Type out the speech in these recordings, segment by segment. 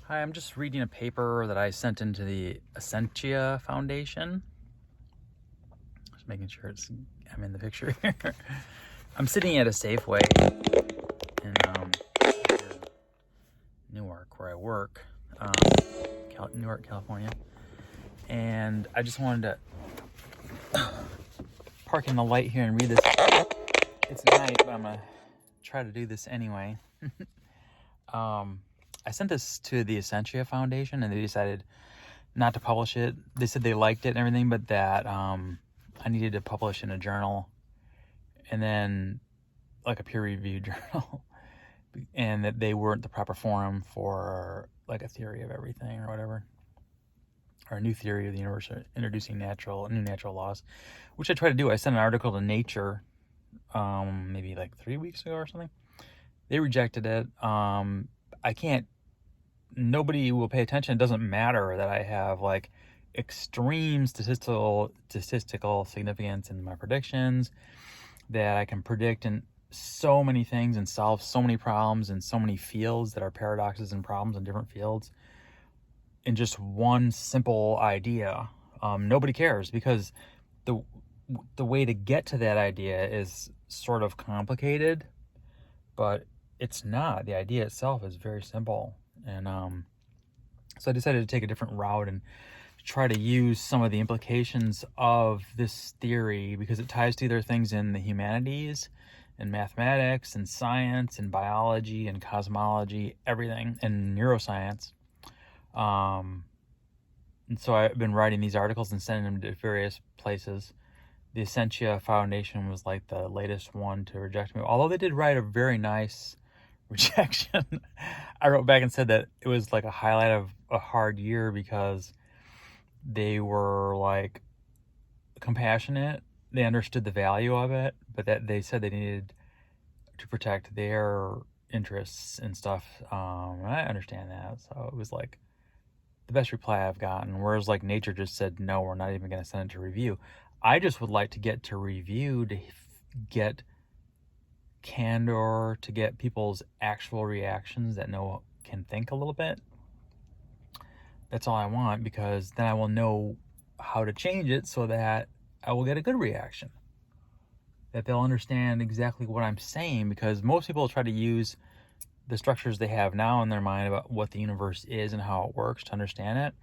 Hi, I'm just reading a paper that I sent into the Essentia Foundation. Just making sure I'm in the picture here. I'm sitting at a Safeway in Newark, where I work, Newark, California. And I just wanted to park in the light here and read this. It's night, but I'm going to try to do this anyway. I sent this to the Essentia Foundation, and they decided not to publish it. They said they liked it and everything, but that I needed to publish in a journal, and then like a peer-reviewed journal, and that they weren't the proper forum for like a theory of everything or whatever, or a new theory of the universe, or introducing new natural laws, which I tried to do. I sent an article to Nature maybe like 3 weeks ago or something. They rejected it. Nobody will pay attention. It doesn't matter that I have like extreme statistical significance in my predictions, that I can predict in so many things and solve so many problems in so many fields that are paradoxes and problems in different fields in just one simple idea. Nobody cares, because the way to get to that idea is sort of complicated, but it's not. The idea itself is very simple. And so I decided to take a different route and try to use some of the implications of this theory, because it ties together things in the humanities and mathematics and science and biology and cosmology, everything, and neuroscience. And so I've been writing these articles and sending them to various places. The Essentia Foundation was like the latest one to reject me, although they did write a very nice rejection. I wrote back and said that it was like a highlight of a hard year, because they were like compassionate. They understood the value of it, but that they said they needed to protect their interests and stuff. And I understand that. So it was like the best reply I've gotten. Whereas like Nature just said, no, we're not even going to send it to review. I just would like to get to review to get candor, to get people's actual reactions that can think a little bit. That's all I want, because then I will know how to change it so that I will get a good reaction, that they'll understand exactly what I'm saying, because most people try to use the structures they have now in their mind about what the universe is and how it works to understand it,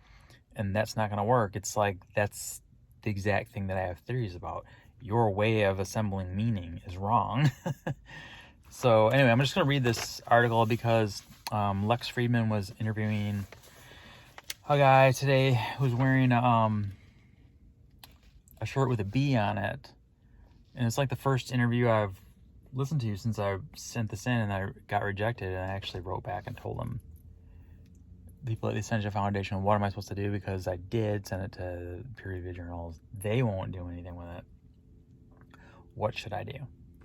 and that's not going to work. It's like that's the exact thing that I have theories about. Your way of assembling meaning is wrong. So anyway, I'm just going to read this article because Lex Friedman was interviewing a guy today who's wearing a shirt with a bee on it. And it's like the first interview I've listened to since I sent this in, and I got rejected. And I actually wrote back and told them, people at the Essentia Foundation, what am I supposed to do? Because I did send it to peer-reviewed journals. They won't do anything with it. What should I do?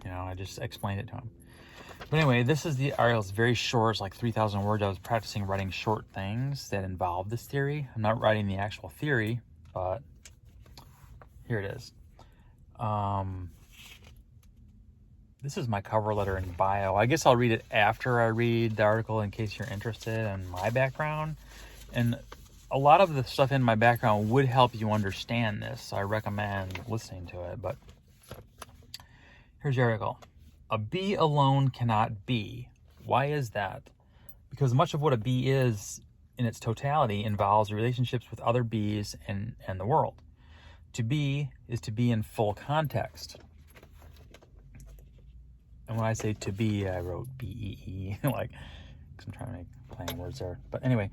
I just explained it to him. But anyway, this is the article. It's very short. It's like 3,000 words. I was practicing writing short things that involve this theory. I'm not writing the actual theory, but here it is. This is my cover letter and bio. I guess I'll read it after I read the article in case you're interested in my background. And a lot of the stuff in my background would help you understand this, so I recommend listening to it. But here's the article. A bee alone cannot be. Why is that? Because much of what a bee is in its totality involves relationships with other bees and the world. To be is to be in full context. And when I say to be, I wrote B-E-E, like, because I'm trying to make playing words there. But anyway,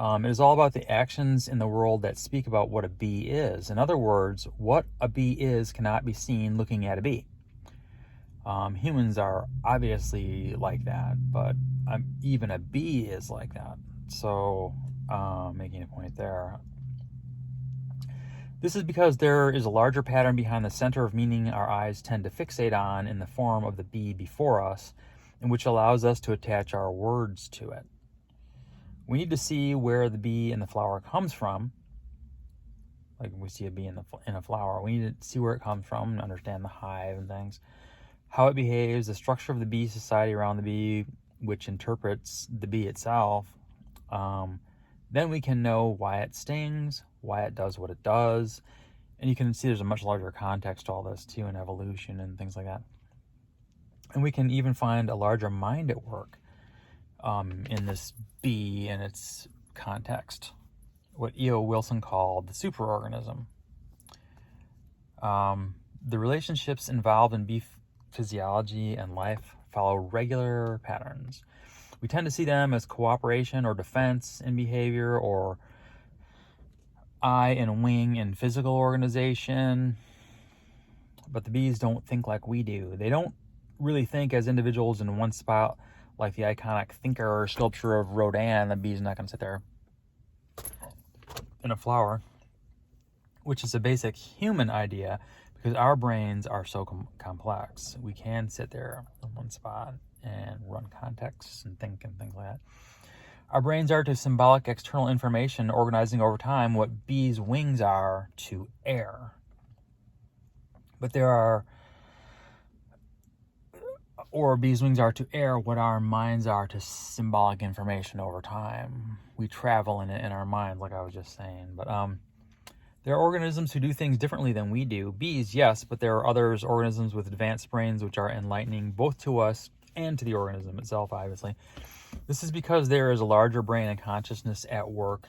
it is all about the actions in the world that speak about what a bee is. In other words, what a bee is cannot be seen looking at a bee. Humans are obviously like that, but even a bee is like that. So, making a point there. This is because there is a larger pattern behind the center of meaning our eyes tend to fixate on in the form of the bee before us, and which allows us to attach our words to it. We need to see where the bee in the flower comes from. Like we see a bee in a flower. We need to see where it comes from and understand the hive and things. How it behaves, the structure of the bee society around the bee, which interprets the bee itself. then we can know why it stings, why it does what it does. And you can see there's a much larger context to all this too, in evolution and things like that. And we can even find a larger mind at work in this bee and its context, what E.O. Wilson called the superorganism. The relationships involved in bee physiology and life follow regular patterns. We tend to see them as cooperation or defense in behavior, or eye and wing in physical organization. But the bees don't think like we do. They don't really think as individuals in one spot, like the iconic thinker or sculpture of Rodin. The bee's not going to sit there in a flower, which is a basic human idea, because our brains are so complex. We can sit there in one spot and run contexts and think and things like that. Our brains are to symbolic external information organizing over time what bees' wings are to air. But bees' wings are to air what our minds are to symbolic information over time. We travel in it in our minds, like I was just saying. But there are organisms who do things differently than we do. Bees, yes, but there are others, organisms with advanced brains, which are enlightening both to us and to the organism itself, obviously. This is because there is a larger brain and consciousness at work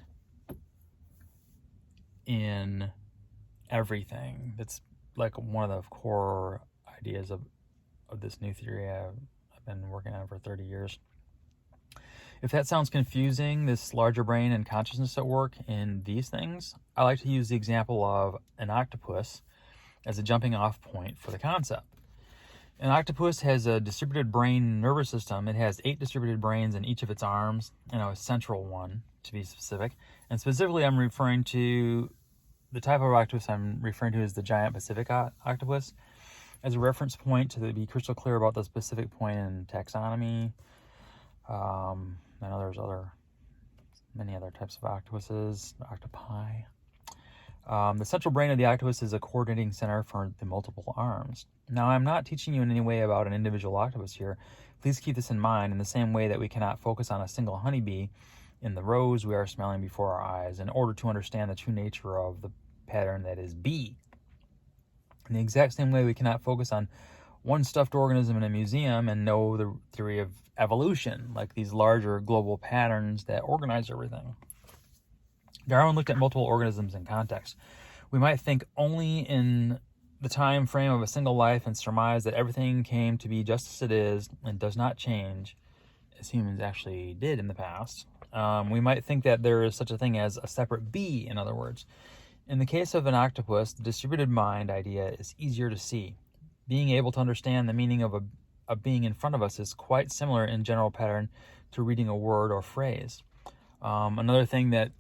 in everything. That's like one of the core ideas of this new theory I've been working on for 30 years. If that sounds confusing, this larger brain and consciousness at work in these things, I like to use the example of an octopus as a jumping off point for the concept. An octopus has a distributed brain nervous system. It has 8 distributed brains in each of its arms, and a central one, to be specific. And specifically, I'm referring to the type of octopus I'm referring to as the giant Pacific octopus, as a reference point to be crystal clear about the specific point in taxonomy. I know there's many other types of octopuses, octopi. The central brain of the octopus is a coordinating center for the multiple arms. Now, I'm not teaching you in any way about an individual octopus here. Please keep this in mind, in the same way that we cannot focus on a single honeybee in the rose we are smelling before our eyes in order to understand the true nature of the pattern that is bee. In the exact same way, we cannot focus on one stuffed organism in a museum and know the theory of evolution, like these larger global patterns that organize everything. Darwin looked at multiple organisms in context. We might think only in the time frame of a single life and surmise that everything came to be just as it is and does not change, as humans actually did in the past. We might think that there is such a thing as a separate bee, in other words. In the case of an octopus, the distributed mind idea is easier to see. Being able to understand the meaning of a being in front of us is quite similar in general pattern to reading a word or phrase. Another thing that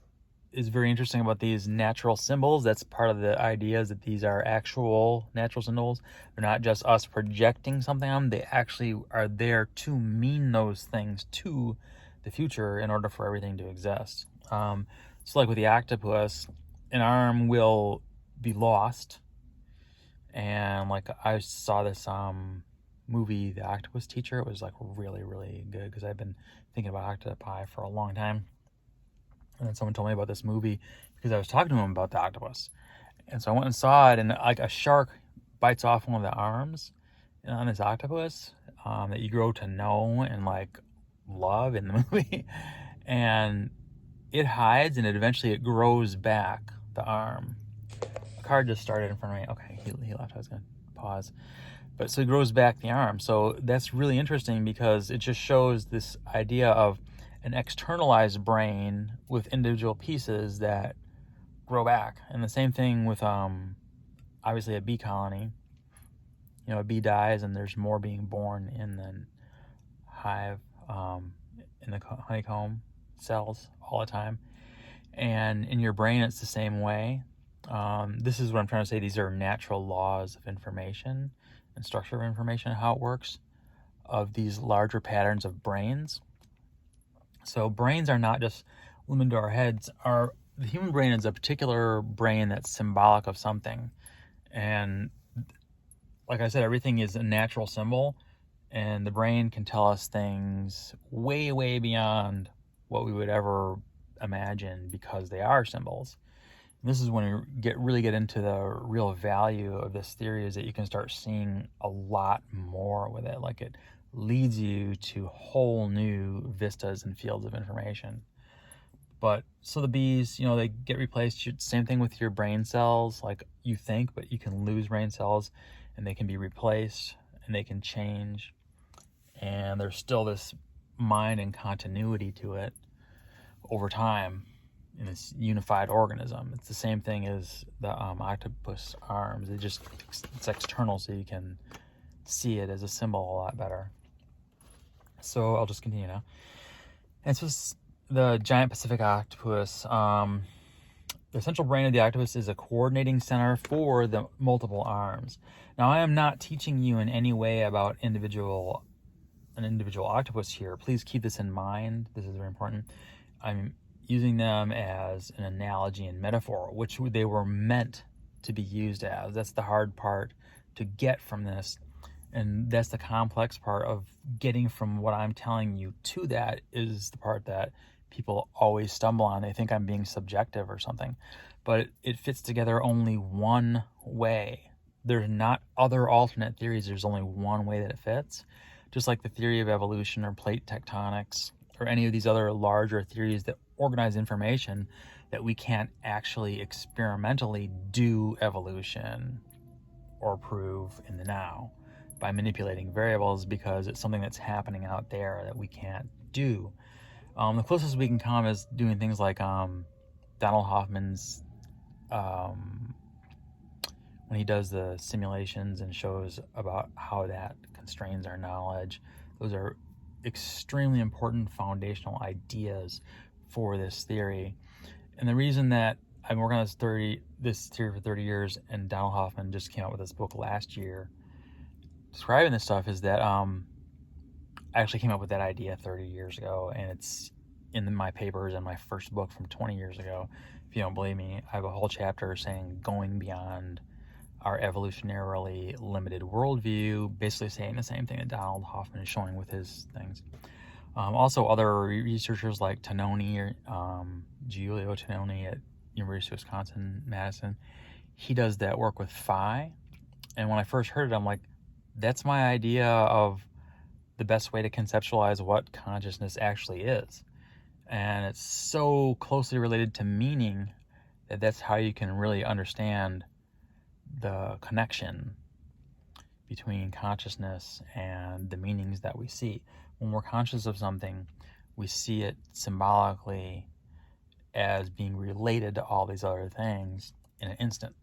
is very interesting about these natural symbols, that's part of the idea, is that these are actual natural symbols. They're not just us projecting something on them. They actually are there to mean those things to the future in order for everything to exist. So like with the octopus, an arm will be lost. And like I saw this movie, The Octopus Teacher. It was like really, really good because I've been thinking about octopi for a long time. And then someone told me about this movie because I was talking to him about the octopus. And so I went and saw it, and like a shark bites off one of the arms on this octopus that you grow to know and like love in the movie. And it hides, and eventually it grows back, the arm. The car just started in front of me. Okay, he left. I was going to pause. But so it grows back the arm. So that's really interesting because it just shows this idea of an externalized brain with individual pieces that grow back. And the same thing with obviously a bee colony. You know, a bee dies and there's more being born in the hive, in the honeycomb cells all the time. And in your brain, it's the same way. This is what I'm trying to say. These are natural laws of information and structure of information, how it works, of these larger patterns of brains. So brains are not just limited to our heads. The human brain is a particular brain that's symbolic of something. And like I said, everything is a natural symbol, and the brain can tell us things way, way beyond what we would ever imagine, because they are symbols. And this is when we really get into the real value of this theory, is that you can start seeing a lot more with it. Like, it leads you to whole new vistas and fields of information. But so the bees, they get replaced. Same thing with your brain cells. Like, you think, but you can lose brain cells, and they can be replaced, and they can change. And there's still this mind and continuity to it over time in this unified organism. It's the same thing as the octopus arms. It's external, so you can see it as a symbol a lot better. So I'll just continue now. And so the giant Pacific octopus, the central brain of the octopus is a coordinating center for the multiple arms. Now, I am not teaching you in any way about an individual octopus here. Please keep this in mind. This is very important. I'm using them as an analogy and metaphor, which they were meant to be used as. That's the hard part to get from this. And that's the complex part of getting from what I'm telling you to that, is the part that people always stumble on. They think I'm being subjective or something, but it fits together only one way. There's not other alternate theories. There's only one way that it fits. Just like the theory of evolution or plate tectonics or any of these other larger theories that organize information, that we can't actually experimentally do evolution or prove in the now by manipulating variables, because it's something that's happening out there that we can't do. The closest we can come is doing things like Donald Hoffman's, when he does the simulations and shows about how that constrains our knowledge. Those are extremely important foundational ideas for this theory. And the reason that I've been working on this theory for 30 years, and Donald Hoffman just came out with this book last year describing this stuff, is that I actually came up with that idea 30 years ago, and it's in my papers in my first book from 20 years ago. If you don't believe me, I have a whole chapter saying going beyond our evolutionarily limited worldview, basically saying the same thing that Donald Hoffman is showing with his things. Also, other researchers like Giulio Tononi at University of Wisconsin-Madison, he does that work with phi. And when I first heard it, I'm like, that's my idea of the best way to conceptualize what consciousness actually is. And it's so closely related to meaning that that's how you can really understand the connection between consciousness and the meanings that we see. When we're conscious of something, we see it symbolically as being related to all these other things in an instant.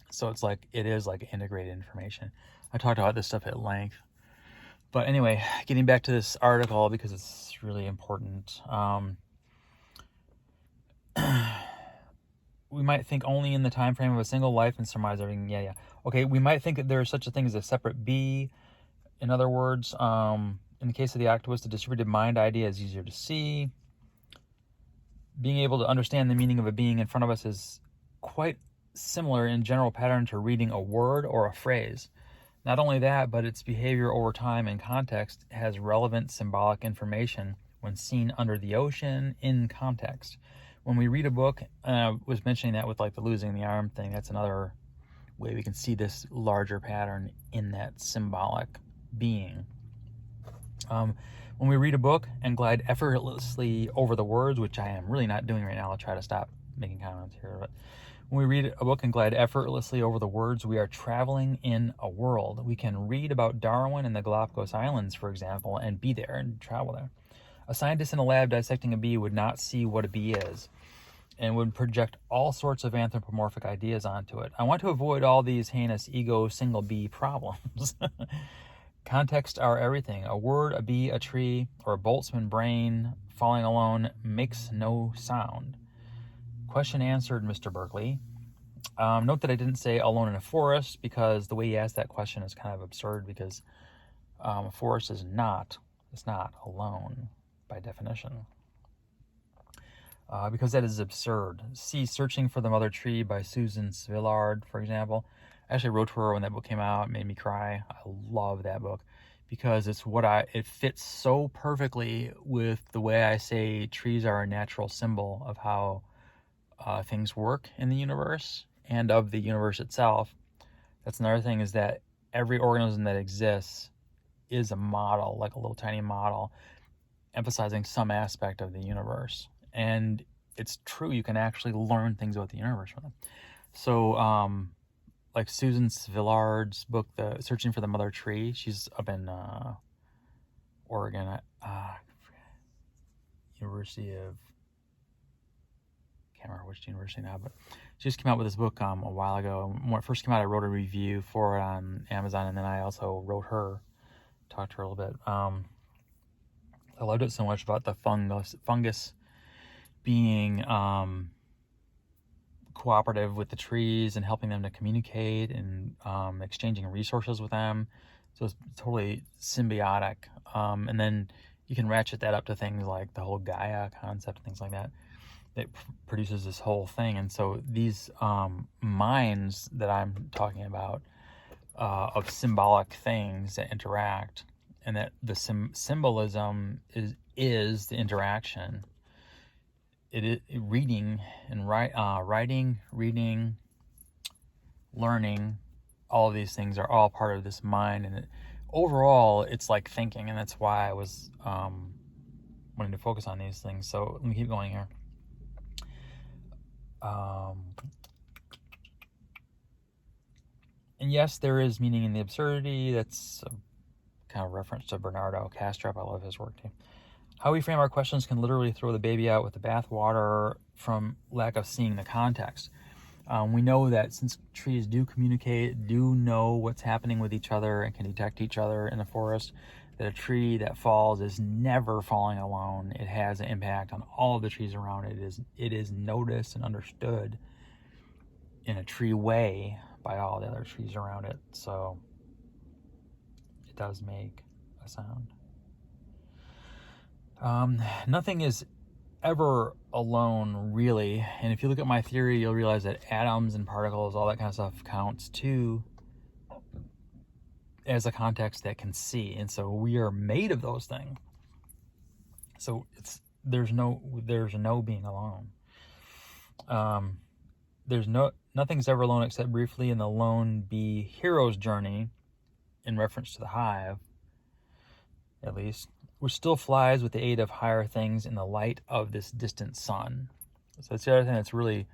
So it is like integrated information. I talked about this stuff at length. But anyway, getting back to this article, because it's really important. We might think only in the time frame of a single life and surmise everything. Yeah. Okay, we might think that there is such a thing as a separate bee. In other words, in the case of the octopus, the distributed mind idea is easier to see. Being able to understand the meaning of a being in front of us is quite similar in general pattern to reading a word or a phrase. Not only that, but its behavior over time and context has relevant symbolic information when seen under the ocean in context. When we read a book, and I was mentioning that with like the losing the arm thing, that's another way we can see this larger pattern in that symbolic being. When we read a book and glide effortlessly over the words, which I am really not doing right now, I'll try to stop making comments here, but when we read a book and glide effortlessly over the words, we are traveling in a world. We can read about Darwin and the Galapagos Islands, for example, and be there and travel there. A scientist in a lab dissecting a bee would not see what a bee is and would project all sorts of anthropomorphic ideas onto it. I want to avoid all these heinous ego single bee problems. Context are everything. A word, a bee, a tree, or a Boltzmann brain falling alone makes no sound. Question answered, Mr. Berkeley. Note that I didn't say alone in a forest, because the way he asked that question is kind of absurd, because a forest is not alone by definition. Because that is absurd. See Searching for the Mother Tree by Susan Svillard, for example. I actually wrote to her when that book came out. It made me cry. I love that book because it fits so perfectly with the way I say trees are a natural symbol of how things work in the universe and of the universe itself. That's another thing, is that every organism that exists is a model, like a little tiny model, emphasizing some aspect of the universe. And it's true, you can actually learn things about the universe from them. So, like Susan Villard's book, The Searching for the Mother Tree, she's up in Oregon, University of, can't remember which university now, but she just came out with this book a while ago. When it first came out, I wrote a review for it on Amazon, and then I also talked to her a little bit. I loved it so much about the fungus being cooperative with the trees and helping them to communicate and exchanging resources with them. So it's totally symbiotic. And then you can ratchet that up to things like the whole Gaia concept and things like that. That produces this whole thing. And so these minds that I'm talking about of symbolic things that interact, and that the symbolism is the interaction. It is reading and writing, reading, learning. All of these things are all part of this mind, and overall, it's like thinking, and that's why I was wanting to focus on these things. So let me keep going here. And yes, there is meaning in the absurdity. That's a kind of reference to Bernardo Kastrup. I love his work too. How we frame our questions can literally throw the baby out with the bathwater from lack of seeing the context. We know that since trees do communicate, do know what's happening with each other, and can detect each other in the forest, that a tree that falls is never falling alone. It has an impact on all of the trees around it. It is noticed and understood in a tree way by all the other trees around it. So it does make a sound. Nothing is ever alone, really. And if you look at my theory, you'll realize that atoms and particles, all that kind of stuff, counts too as a context that can see. And so we are made of those things. So there's no being alone. Nothing's ever alone except briefly in the lone bee hero's journey, in reference to the hive, at least, which still flies with the aid of higher things in the light of this distant sun. So that's the other thing that's really,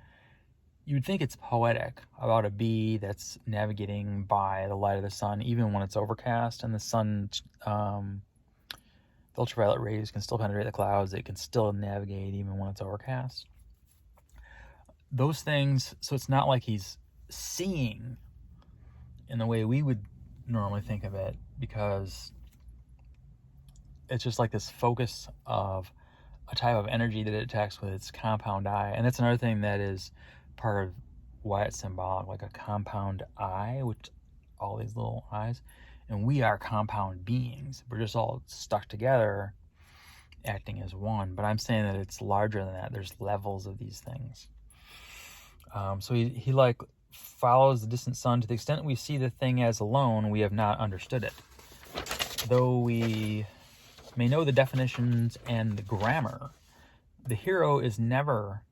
you'd think it's poetic about a bee that's navigating by the light of the sun, even when it's overcast and the sun, the ultraviolet rays can still penetrate the clouds. It can still navigate even when it's overcast. Those things, so it's not like he's seeing in the way we would normally think of it, because it's just like this focus of a type of energy that it detects with its compound eye. And that's another thing that is part of why it's symbolic, like a compound eye, with all these little eyes. And we are compound beings. We're just all stuck together, acting as one. But I'm saying that it's larger than that. There's levels of these things. So he like follows the distant sun. To the extent we see the thing as alone, we have not understood it. Though we may know the definitions and the grammar, the hero is never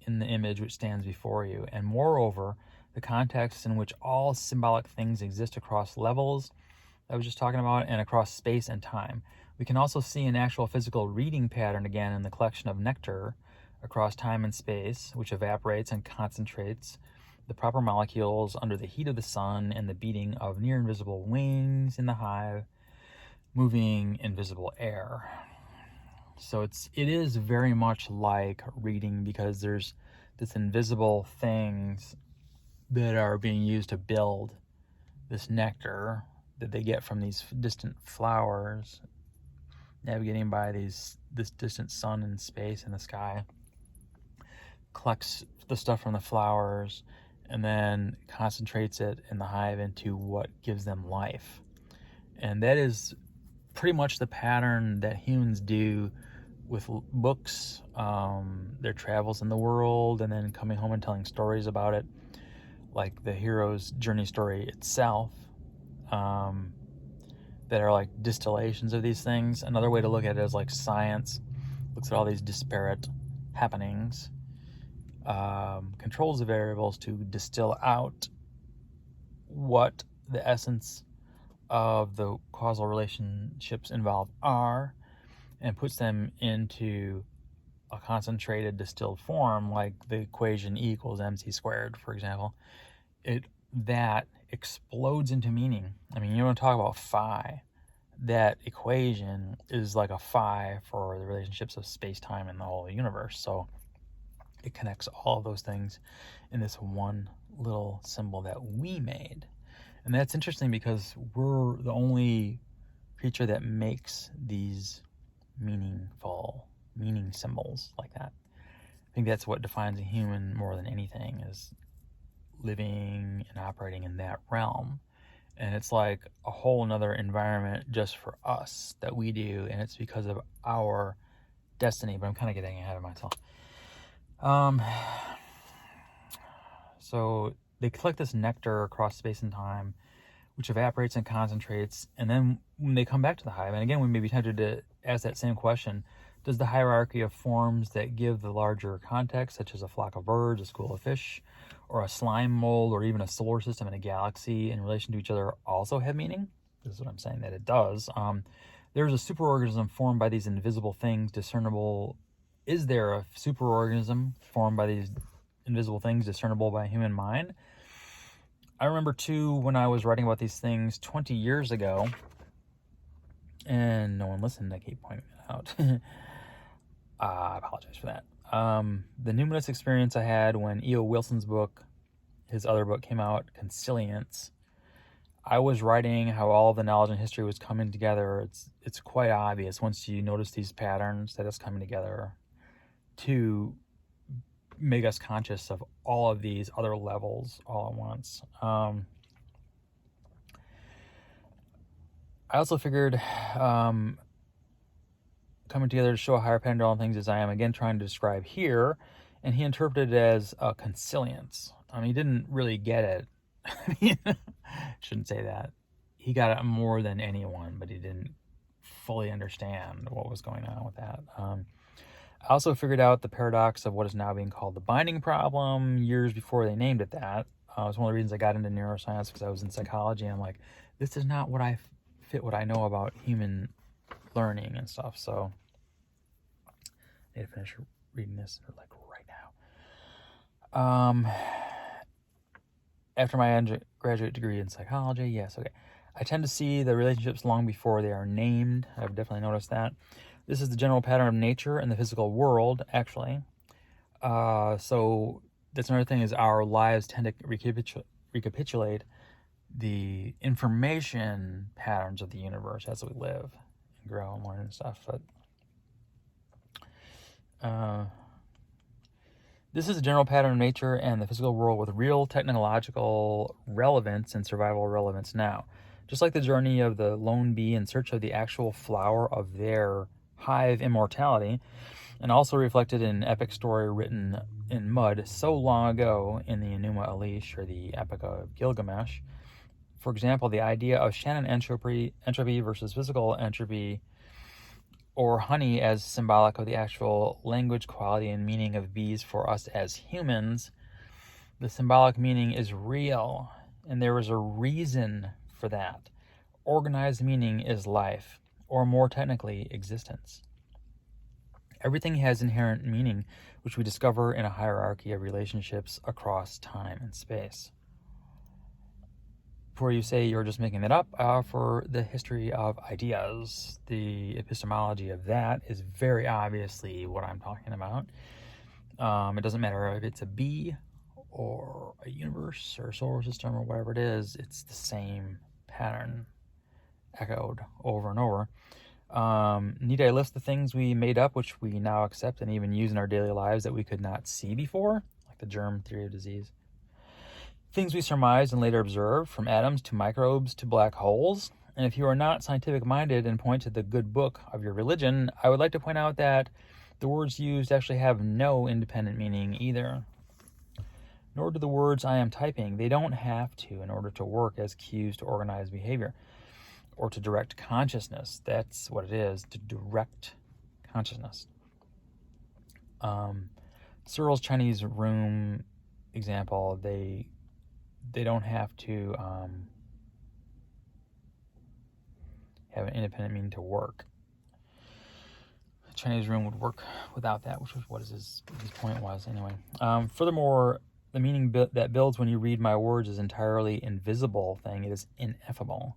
in the image which stands before you. And moreover, the context in which all symbolic things exist across levels I was just talking about, and across space and time. We can also see an actual physical reading pattern again in the collection of nectar across time and space, which evaporates and concentrates the proper molecules under the heat of the sun and the beating of near invisible wings in the hive, moving invisible air. So it is very much like reading, because there's this invisible things that are being used to build this nectar that they get from these distant flowers, navigating by this distant sun and space in the sky, collects the stuff from the flowers, and then concentrates it in the hive into what gives them life. And that is pretty much the pattern that humans do with books, their travels in the world, and then coming home and telling stories about it, like the hero's journey story itself. that are like distillations of these things. Another way to look at it is like science looks at all these disparate happenings, controls the variables to distill out what the essence of the causal relationships involved are, and puts them into a concentrated distilled form, like the equation E equals mc squared, for example. That explodes into meaning. I mean, you want to talk about phi. That equation is like a phi for the relationships of space-time and the whole universe. So it connects all of those things in this one little symbol that we made. And that's interesting because we're the only creature that makes these meaning symbols like that. I think that's what defines a human more than anything, is living and operating in that realm. And it's like a whole another environment just for us that we do, and it's because of our destiny. But I'm kind of getting ahead of myself. So they collect this nectar across space and time, which evaporates and concentrates, and then when they come back to the hive, and again, we may be tempted to ask that same question: does the hierarchy of forms that give the larger context, such as a flock of birds, a school of fish, or a slime mold, or even a solar system and a galaxy in relation to each other, also have meaning? This is what I'm saying, that it does. There's a superorganism formed by these invisible things discernible. Is there a superorganism formed by these invisible things discernible by a human mind? I remember too, when I was writing about these things 20 years ago, and no one listened, I keep pointing it out. I apologize for that. The numinous experience I had when E.O. Wilson's book, his other book, came out, Consilience. I was writing how all of the knowledge and history was coming together. It's quite obvious once you notice these patterns that it's coming together to make us conscious of all of these other levels all at once. I also figured coming together to show a higher pattern to all things as I am again trying to describe here, and he interpreted it as a consilience. He didn't really get it. I mean, shouldn't say that. He got it more than anyone, but he didn't fully understand what was going on with that. I also figured out the paradox of what is now being called the binding problem years before they named it that. It was one of the reasons I got into neuroscience, because I was in psychology, and I'm like, this is not what I fit what I know about human learning and stuff. So I need to finish reading this like right now. After my undergraduate degree in psychology, yes, okay. I tend to see the relationships long before they are named. I've definitely noticed that. This is the general pattern of nature and the physical world, actually. So that's another thing, is our lives tend to recapitulate the information patterns of the universe as we live and grow and learn and stuff. But this is a general pattern of nature and the physical world with real technological relevance and survival relevance now. Just like the journey of the lone bee in search of the actual flower of their hive immortality, and also reflected in an epic story written in mud so long ago in the Enuma Elish, or the Epic of Gilgamesh. For example, the idea of Shannon entropy versus physical entropy, or honey as symbolic of the actual language quality and meaning of bees for us as humans. The symbolic meaning is real, and there is a reason for that. Organized meaning is life, or more technically, existence. Everything has inherent meaning, which we discover in a hierarchy of relationships across time and space. Before you say you're just making that up, I offer the history of ideas. The epistemology of that is very obviously what I'm talking about. It doesn't matter if it's a bee or a universe or a solar system or whatever it is, it's the same pattern echoed over and over. Need I list the things we made up, which we now accept and even use in our daily lives, that we could not see before, like the germ theory of disease? Things we surmised and later observed, from atoms to microbes to black holes. And if you are not scientific-minded and point to the good book of your religion, I would like to point out that the words used actually have no independent meaning either. Nor do the words I am typing. They don't have to in order to work as cues to organize behavior. or to direct consciousness. That's what it is, to direct consciousness. Searle's Chinese room example, they don't have to have an independent meaning to work. The Chinese room would work without that, which was what his point was anyway. Furthermore, the meaning that builds when you read my words is entirely invisible thing. It is ineffable.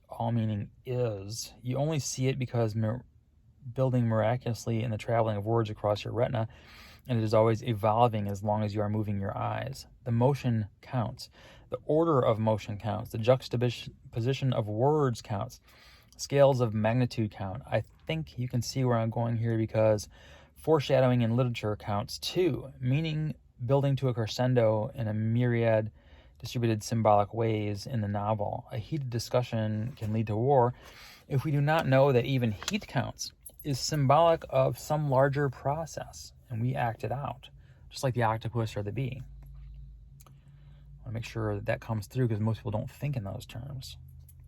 All meaning is. You only see it because building miraculously in the traveling of words across your retina, and it is always evolving as long as you are moving your eyes. The motion counts. The order of motion counts. The juxtaposition of words counts. Scales of magnitude count. I think you can see where I'm going here, because foreshadowing in literature counts too. Meaning building to a crescendo in a myriad distributed symbolic ways in the novel. A heated discussion can lead to war if we do not know that even heat counts, is symbolic of some larger process, and we act it out, just like the octopus or the bee. I want to make sure that comes through, because most people don't think in those terms.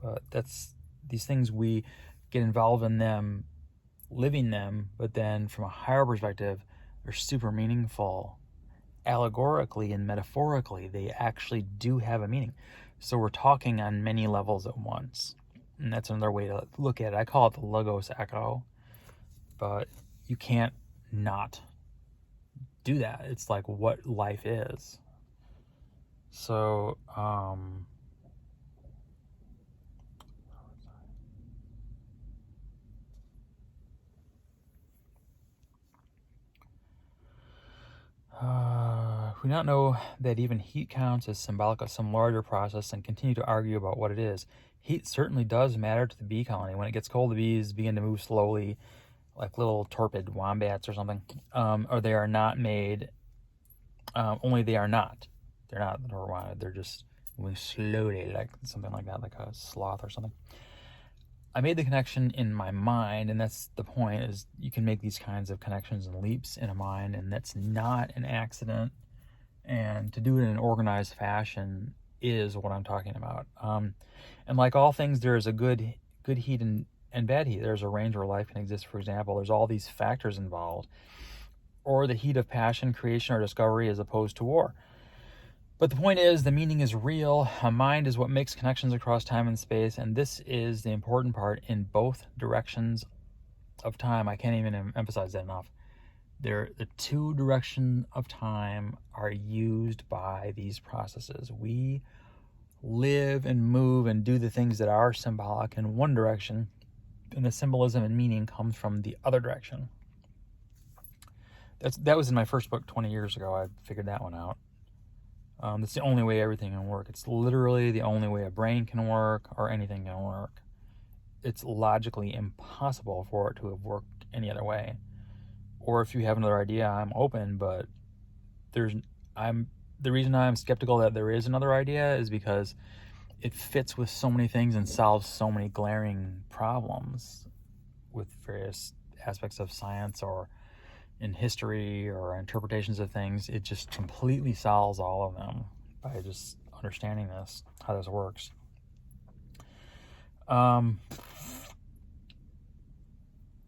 But that's these things, we get involved in them, living them, but then from a higher perspective, they're super meaningful. Allegorically and metaphorically, they actually do have a meaning. So we're talking on many levels at once. And that's another way to look at it. I call it the Logos Echo. But you can't not do that. It's like what life is. So, we not know that even heat counts as symbolic of some larger process and continue to argue about what it is. Heat certainly does matter to the bee colony. When it gets cold, the bees begin to move slowly, like little torpid wombats or something, or they are not made, only they are not. They're not, they're just moving slowly, like something like that, like a sloth or something. I made the connection in my mind, and that's the point, is you can make these kinds of connections and leaps in a mind, and that's not an accident. And to do it in an organized fashion is what I'm talking about. And like all things, there is a good heat and bad heat. There's a range where life can exist, for example. There's all these factors involved. Or the heat of passion, creation, or discovery as opposed to war. But the point is, the meaning is real. A mind is what makes connections across time and space, and this is the important part in both directions of time. I can't even emphasize that enough. The two directions of time are used by these processes. We live and move and do the things that are symbolic in one direction, and the symbolism and meaning comes from the other direction. That was in my first book 20 years ago. I figured that one out. That's the only way everything can work. It's literally the only way a brain can work or anything can work. It's logically impossible for it to have worked any other way. Or if you have another idea, I'm open, but the reason I'm skeptical that there is another idea is because it fits with so many things and solves so many glaring problems with various aspects of science or in history or interpretations of things. It just completely solves all of them by just understanding this, how this works.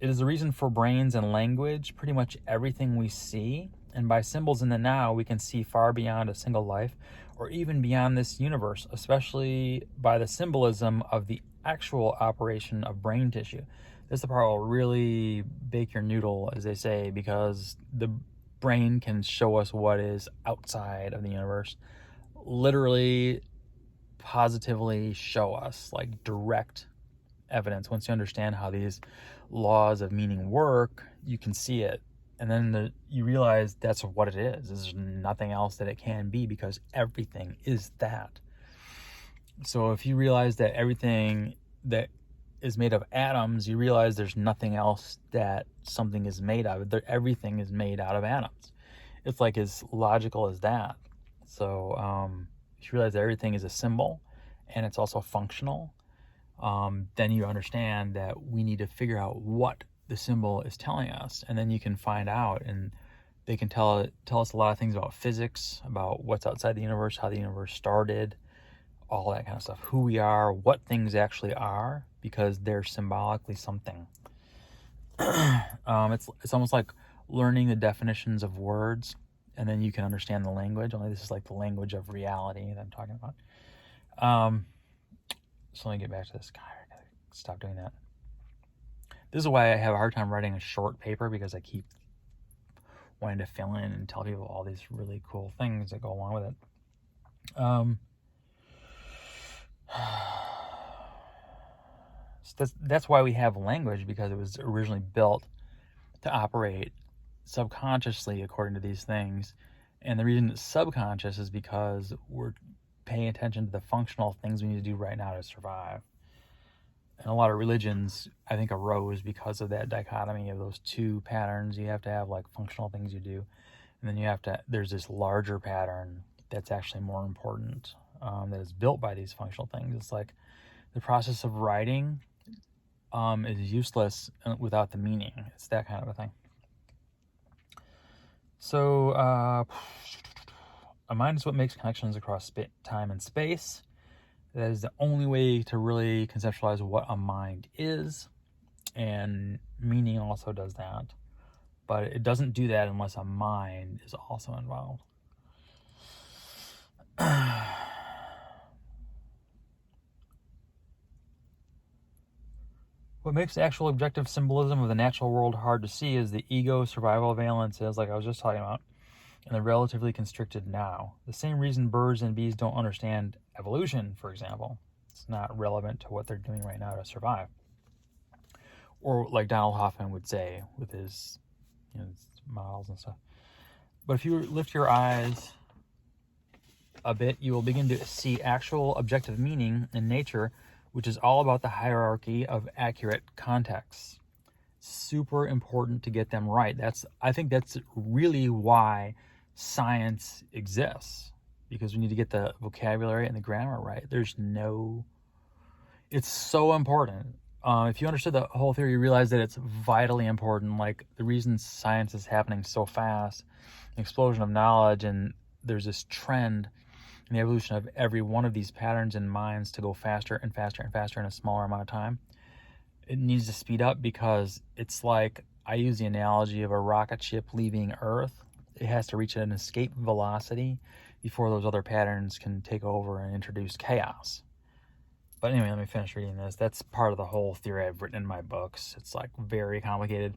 It is the reason for brains and language, pretty much everything we see. And by symbols in the now, we can see far beyond a single life or even beyond this universe, especially by the symbolism of the actual operation of brain tissue. This is the part will really bake your noodle, as they say, because the brain can show us what is outside of the universe. Literally, positively show us, like direct evidence. Once you understand how these laws of meaning work, you can see it. And then you realize that's what it is. There's nothing else that it can be, because everything is that. So if you realize that everything that is made of atoms, you realize there's nothing else that something is made of. Everything is made out of atoms. It's like as logical as that. So if you realize that everything is a symbol and it's also functional, then you understand that we need to figure out what the symbol is telling us, and then you can find out, and they can tell us a lot of things about physics, about what's outside the universe, how the universe started, all that kind of stuff. Who we are, what things actually are, because they're symbolically something. It's almost like learning the definitions of words, and then you can understand the language. Only this is like the language of reality that I'm talking about. So let me get back to this. God, I gotta stop doing that. This is why I have a hard time writing a short paper, because I keep wanting to fill in and tell people all these really cool things that go along with it. So that's why we have language, because it was originally built to operate subconsciously according to these things. And the reason it's subconscious is because we're paying attention to the functional things we need to do right now to survive. And a lot of religions, I think, arose because of that dichotomy of those two patterns. You have to have like functional things you do, and then there's this larger pattern that's actually more important, that is built by these functional things. It's like the process of writing is useless without the meaning. It's that kind of a thing. So a mind is what makes connections across time and space. That is the only way to really conceptualize what a mind is, and meaning also does that. But it doesn't do that unless a mind is also involved. What makes the actual objective symbolism of the natural world hard to see is the ego survival valences, like I was just talking about, and the relatively constricted now. The same reason birds and bees don't understand evolution, for example. It's not relevant to what they're doing right now to survive. Or like Donald Hoffman would say with his, his models and stuff. But if you lift your eyes a bit, you will begin to see actual objective meaning in nature, which is all about the hierarchy of accurate contexts. Super important to get them right. I think that's really why science exists, because we need to get the vocabulary and the grammar right. It's so important. If you understood the whole theory, you realize that it's vitally important. Like the reason science is happening so fast, an explosion of knowledge, and there's this trend in the evolution of every one of these patterns in minds to go faster and faster and faster in a smaller amount of time. It needs to speed up, because it's like, I use the analogy of a rocket ship leaving Earth. It has to reach an escape velocity before those other patterns can take over and introduce chaos. But anyway, let me finish reading this. That's part of the whole theory I've written in my books. It's like very complicated,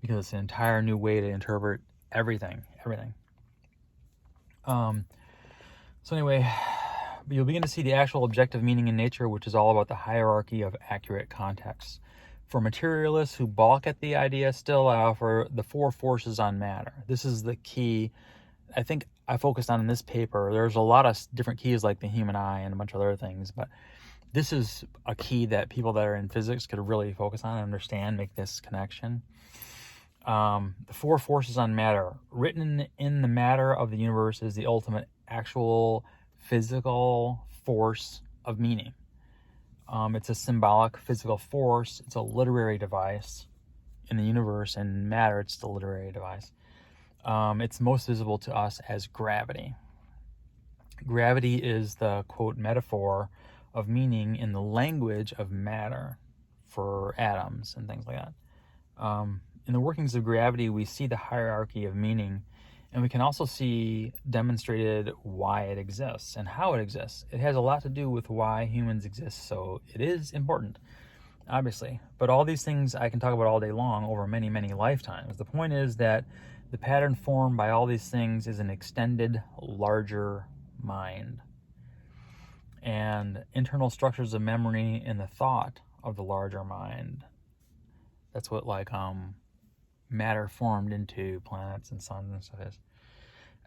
because it's an entire new way to interpret everything. So anyway, you'll begin to see the actual objective meaning in nature, which is all about the hierarchy of accurate contexts. For materialists who balk at the idea, still I offer the four forces on matter. This is the key I think I focused on in this paper. There's a lot of different keys like the human eye and a bunch of other things, but this is a key that people that are in physics could really focus on and understand, make this connection. The four forces on matter. Written in the matter of the universe is the ultimate actual physical force of meaning. It's a symbolic physical force. It's a literary device in the universe, and matter, it's the literary device. It's most visible to us as gravity. Gravity is the, quote, metaphor of meaning in the language of matter for atoms and things like that. In the workings of gravity, we see the hierarchy of meaning, and we can also see demonstrated why it exists and how it exists. It has a lot to do with why humans exist, so it is important, obviously. But all these things I can talk about all day long over many, many lifetimes. The point is that the pattern formed by all these things is an extended, larger mind. And internal structures of memory in the thought of the larger mind. That's what matter formed into planets and suns and stuff is.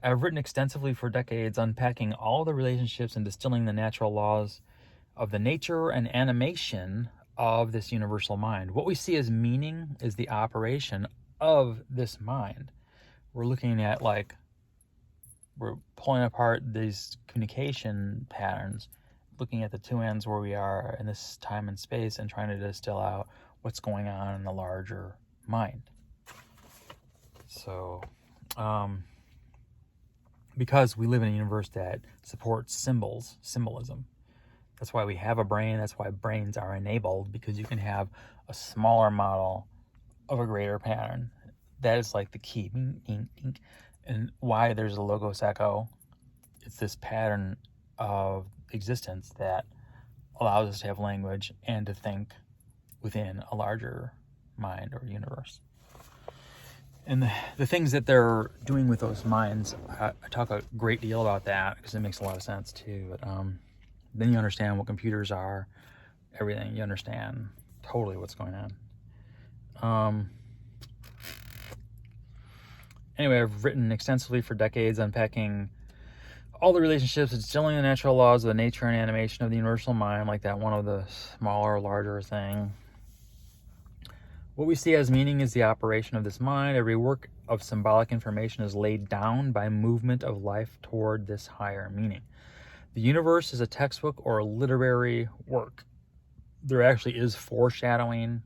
I've written extensively for decades unpacking all the relationships and distilling the natural laws of the nature and animation of this universal mind. What we see as meaning is the operation of this mind. We're looking at we're pulling apart these communication patterns, looking at the two ends where we are in this time and space and trying to distill out what's going on in the larger mind. So, because we live in a universe that supports symbolism, That's why we have a brain. That's why brains are enabled, because you can have a smaller model of a greater pattern. That is like the key. And why there's a logos echo. It's this pattern of existence that allows us to have language and to think within a larger mind or universe. And the things that they're doing with those minds, I talk a great deal about that because it makes a lot of sense too. But then you understand what computers are, everything. You understand totally what's going on. Anyway, I've written extensively for decades unpacking all the relationships, instilling the natural laws of the nature and animation of the universal mind, like that one of the smaller, larger thing. What we see as meaning is the operation of this mind. Every work of symbolic information is laid down by movement of life toward this higher meaning. The universe is a textbook or a literary work. There actually is foreshadowing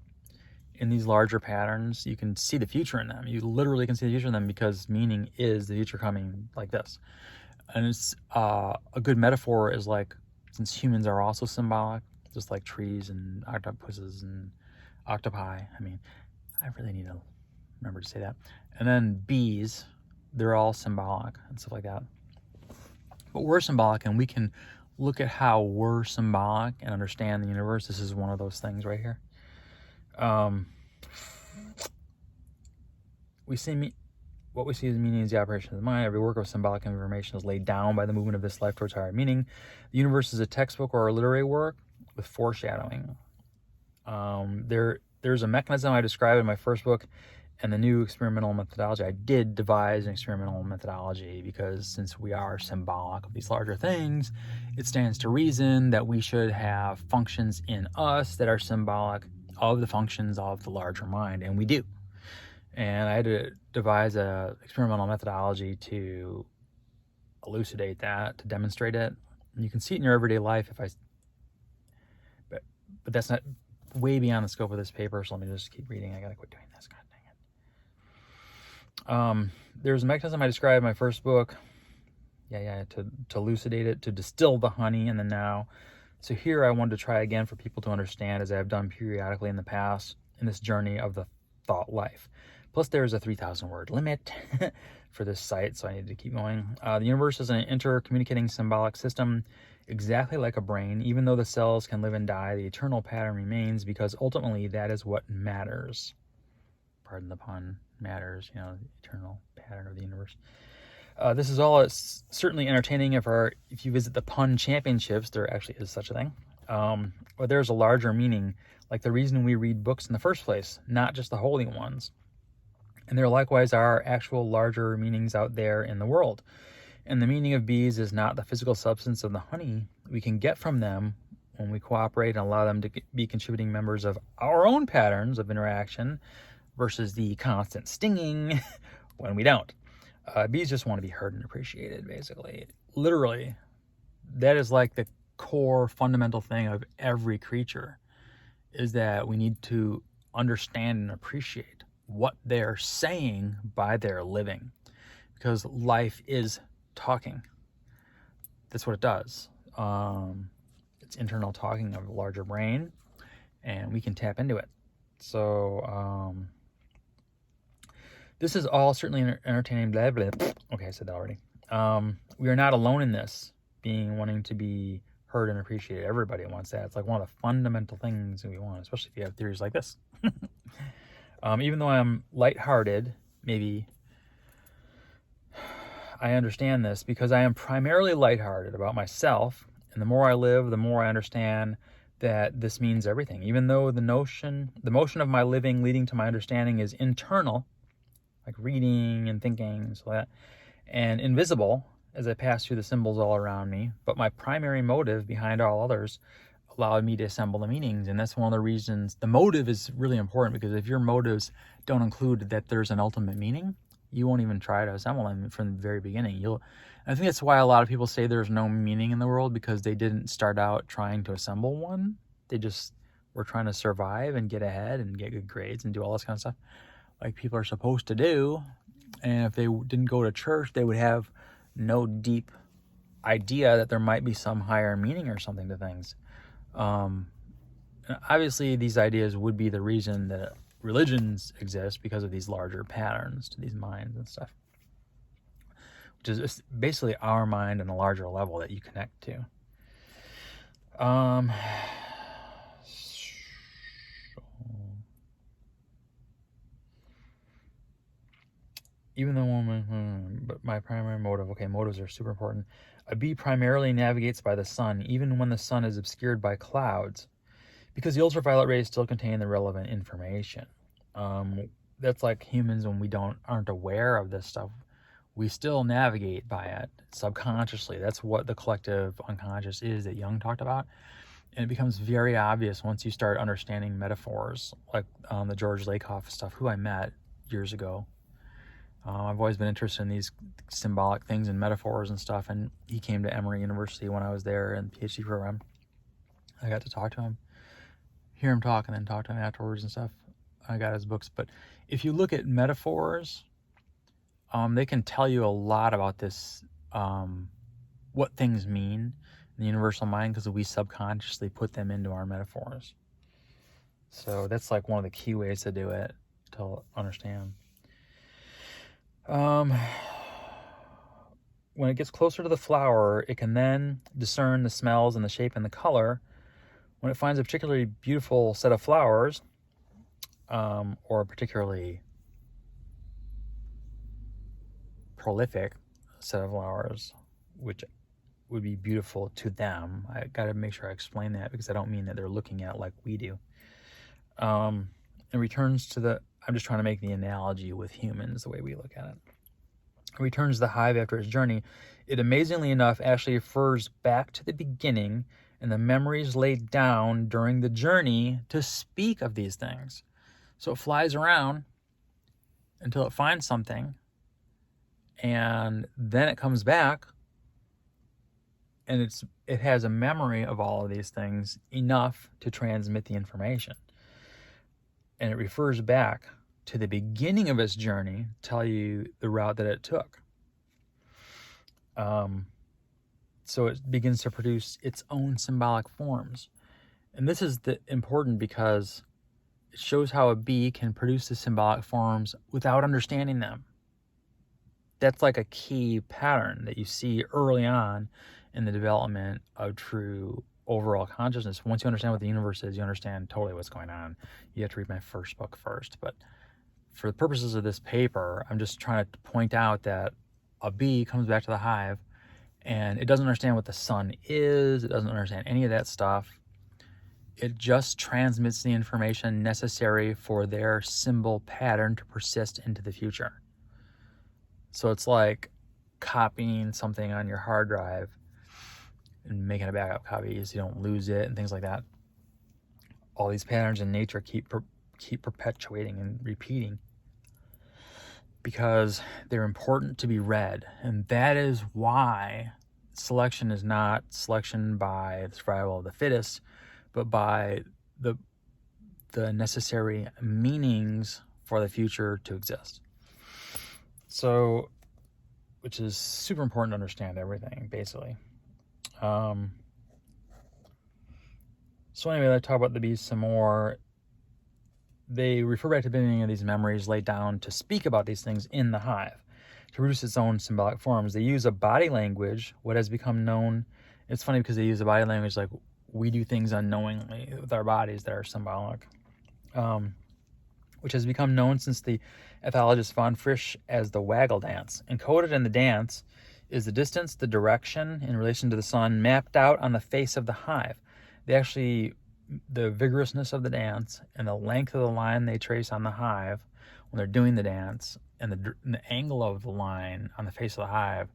in these larger patterns. You can see the future in them. You literally can see the future in them because meaning is the future coming like this. And it's a good metaphor is like, since humans are also symbolic, just like trees and octopuses and octopi. I mean, I really need to remember to say that. And then bees, they're all symbolic and stuff like that. But we're symbolic, and we can look at how we're symbolic and understand the universe. This is one of those things right here. What we see as meaning is the operation of the mind. Every work of symbolic information is laid down by the movement of this life towards higher meaning. The universe is a textbook or a literary work with foreshadowing. There's a mechanism I described in my first book and the new experimental methodology. I did devise an experimental methodology because since we are symbolic of these larger things, it stands to reason that we should have functions in us that are symbolic of the functions of the larger mind, and we do. And I had to devise an experimental methodology to elucidate that, to demonstrate it. And you can see it in your everyday life but that's not way beyond the scope of this paper, so let me just keep reading. I gotta quit doing this, god dang it. There's a mechanism I described in my first book. To elucidate it, to distill the honey in the now. So here I wanted to try again for people to understand, as I have done periodically in the past, in this journey of the thought life. Plus there's a 3,000 word limit for this site, so I need to keep going. The universe is an intercommunicating symbolic system, exactly like a brain. Even though the cells can live and die, the eternal pattern remains, because ultimately that is what matters. Pardon the pun, matters, the eternal pattern of the universe. This is all certainly entertaining if you visit the pun championships. There actually is such a thing. Or there's a larger meaning, like the reason we read books in the first place, not just the holy ones. And there likewise are actual larger meanings out there in the world. And the meaning of bees is not the physical substance of the honey we can get from them when we cooperate and allow them to be contributing members of our own patterns of interaction versus the constant stinging when we don't. Bees just want to be heard and appreciated, basically. Literally, that is like the core fundamental thing of every creature, is that we need to understand and appreciate what they're saying by their living, because life is talking. That's what it does. It's internal talking of a larger brain, and we can tap into it. So this is all certainly entertaining. Blah, blah, blah. Okay, I said that already. We are not alone in this, wanting to be heard and appreciated. Everybody wants that. It's like one of the fundamental things that we want, especially if you have theories like this. Even though I'm lighthearted, maybe I understand this because I am primarily lighthearted about myself, and the more I live, the more I understand that this means everything. Even though the motion of my living leading to my understanding is internal, like reading and thinking, so that, and invisible as I pass through the symbols all around me, but my primary motive behind all others allowed me to assemble the meanings. And that's one of the reasons the motive is really important, because if your motives don't include that there's an ultimate meaning, you won't even try to assemble them from the very beginning. I think that's why a lot of people say there's no meaning in the world, because they didn't start out trying to assemble one. They just were trying to survive and get ahead and get good grades and do all this kind of stuff like people are supposed to do. And if they didn't go to church, they would have no deep idea that there might be some higher meaning or something to things. And obviously, these ideas would be the reason that religions exist, because of these larger patterns to these minds and stuff, which is basically our mind on a larger level that you connect to. Even the woman, but my primary motive, okay, motives are super important. A bee primarily navigates by the sun, even when the sun is obscured by clouds, because the ultraviolet rays still contain the relevant information. That's like humans when we aren't aware of this stuff. We still navigate by it subconsciously. That's what the collective unconscious is that Jung talked about. And it becomes very obvious once you start understanding metaphors, like the George Lakoff stuff, who I met years ago. I've always been interested in these symbolic things and metaphors and stuff, and he came to Emory University when I was there in the PhD program. I got to talk to him, hear him talk, and then talk to him afterwards and stuff. I got his books. But if you look at metaphors, they can tell you a lot about this, what things mean in the universal mind, because we subconsciously put them into our metaphors. So that's like one of the key ways to do it, to understand. When it gets closer to the flower, it can then discern the smells and the shape and the color. When it finds a particularly beautiful set of flowers, or a particularly prolific set of flowers, which would be beautiful to them. I got to make sure I explain that, because I don't mean that they're looking at like we do. And returns to I'm just trying to make the analogy with humans, the way we look at it. It returns to the hive after its journey. It, amazingly enough, actually refers back to the beginning and the memories laid down during the journey to speak of these things. So it flies around until it finds something, and then it comes back, and it has a memory of all of these things enough to transmit the information. And it refers back to the beginning of its journey, tell you the route that it took. So it begins to produce its own symbolic forms. And this is important because it shows how a bee can produce the symbolic forms without understanding them. That's like a key pattern that you see early on in the development of true overall consciousness. Once you understand what the universe is, you understand totally what's going on. You have to read my first book first. But for the purposes of this paper, I'm just trying to point out that a bee comes back to the hive and it doesn't understand what the sun is. It doesn't understand any of that stuff. It just transmits the information necessary for their symbol pattern to persist into the future. So it's like copying something on your hard drive and making a backup copy so you don't lose it and things like that. All these patterns in nature keep perpetuating and repeating because they're important to be read. And that is why selection is not selection by the survival of the fittest, but by the necessary meanings for the future to exist. So, which is super important to understand everything, basically. So anyway, let's talk about the bees some more. They refer back to the beginning of these memories laid down to speak about these things in the hive, to produce its own symbolic forms. They use a body language, what has become known. It's funny because they use a body language like we do things unknowingly with our bodies that are symbolic, which has become known since the ethologist von Frisch as the waggle dance. Encoded in the dance is the distance, the direction in relation to the sun mapped out on the face of the hive. The vigorousness of the dance and the length of the line they trace on the hive when they're doing the dance, and the angle of the line on the face of the hive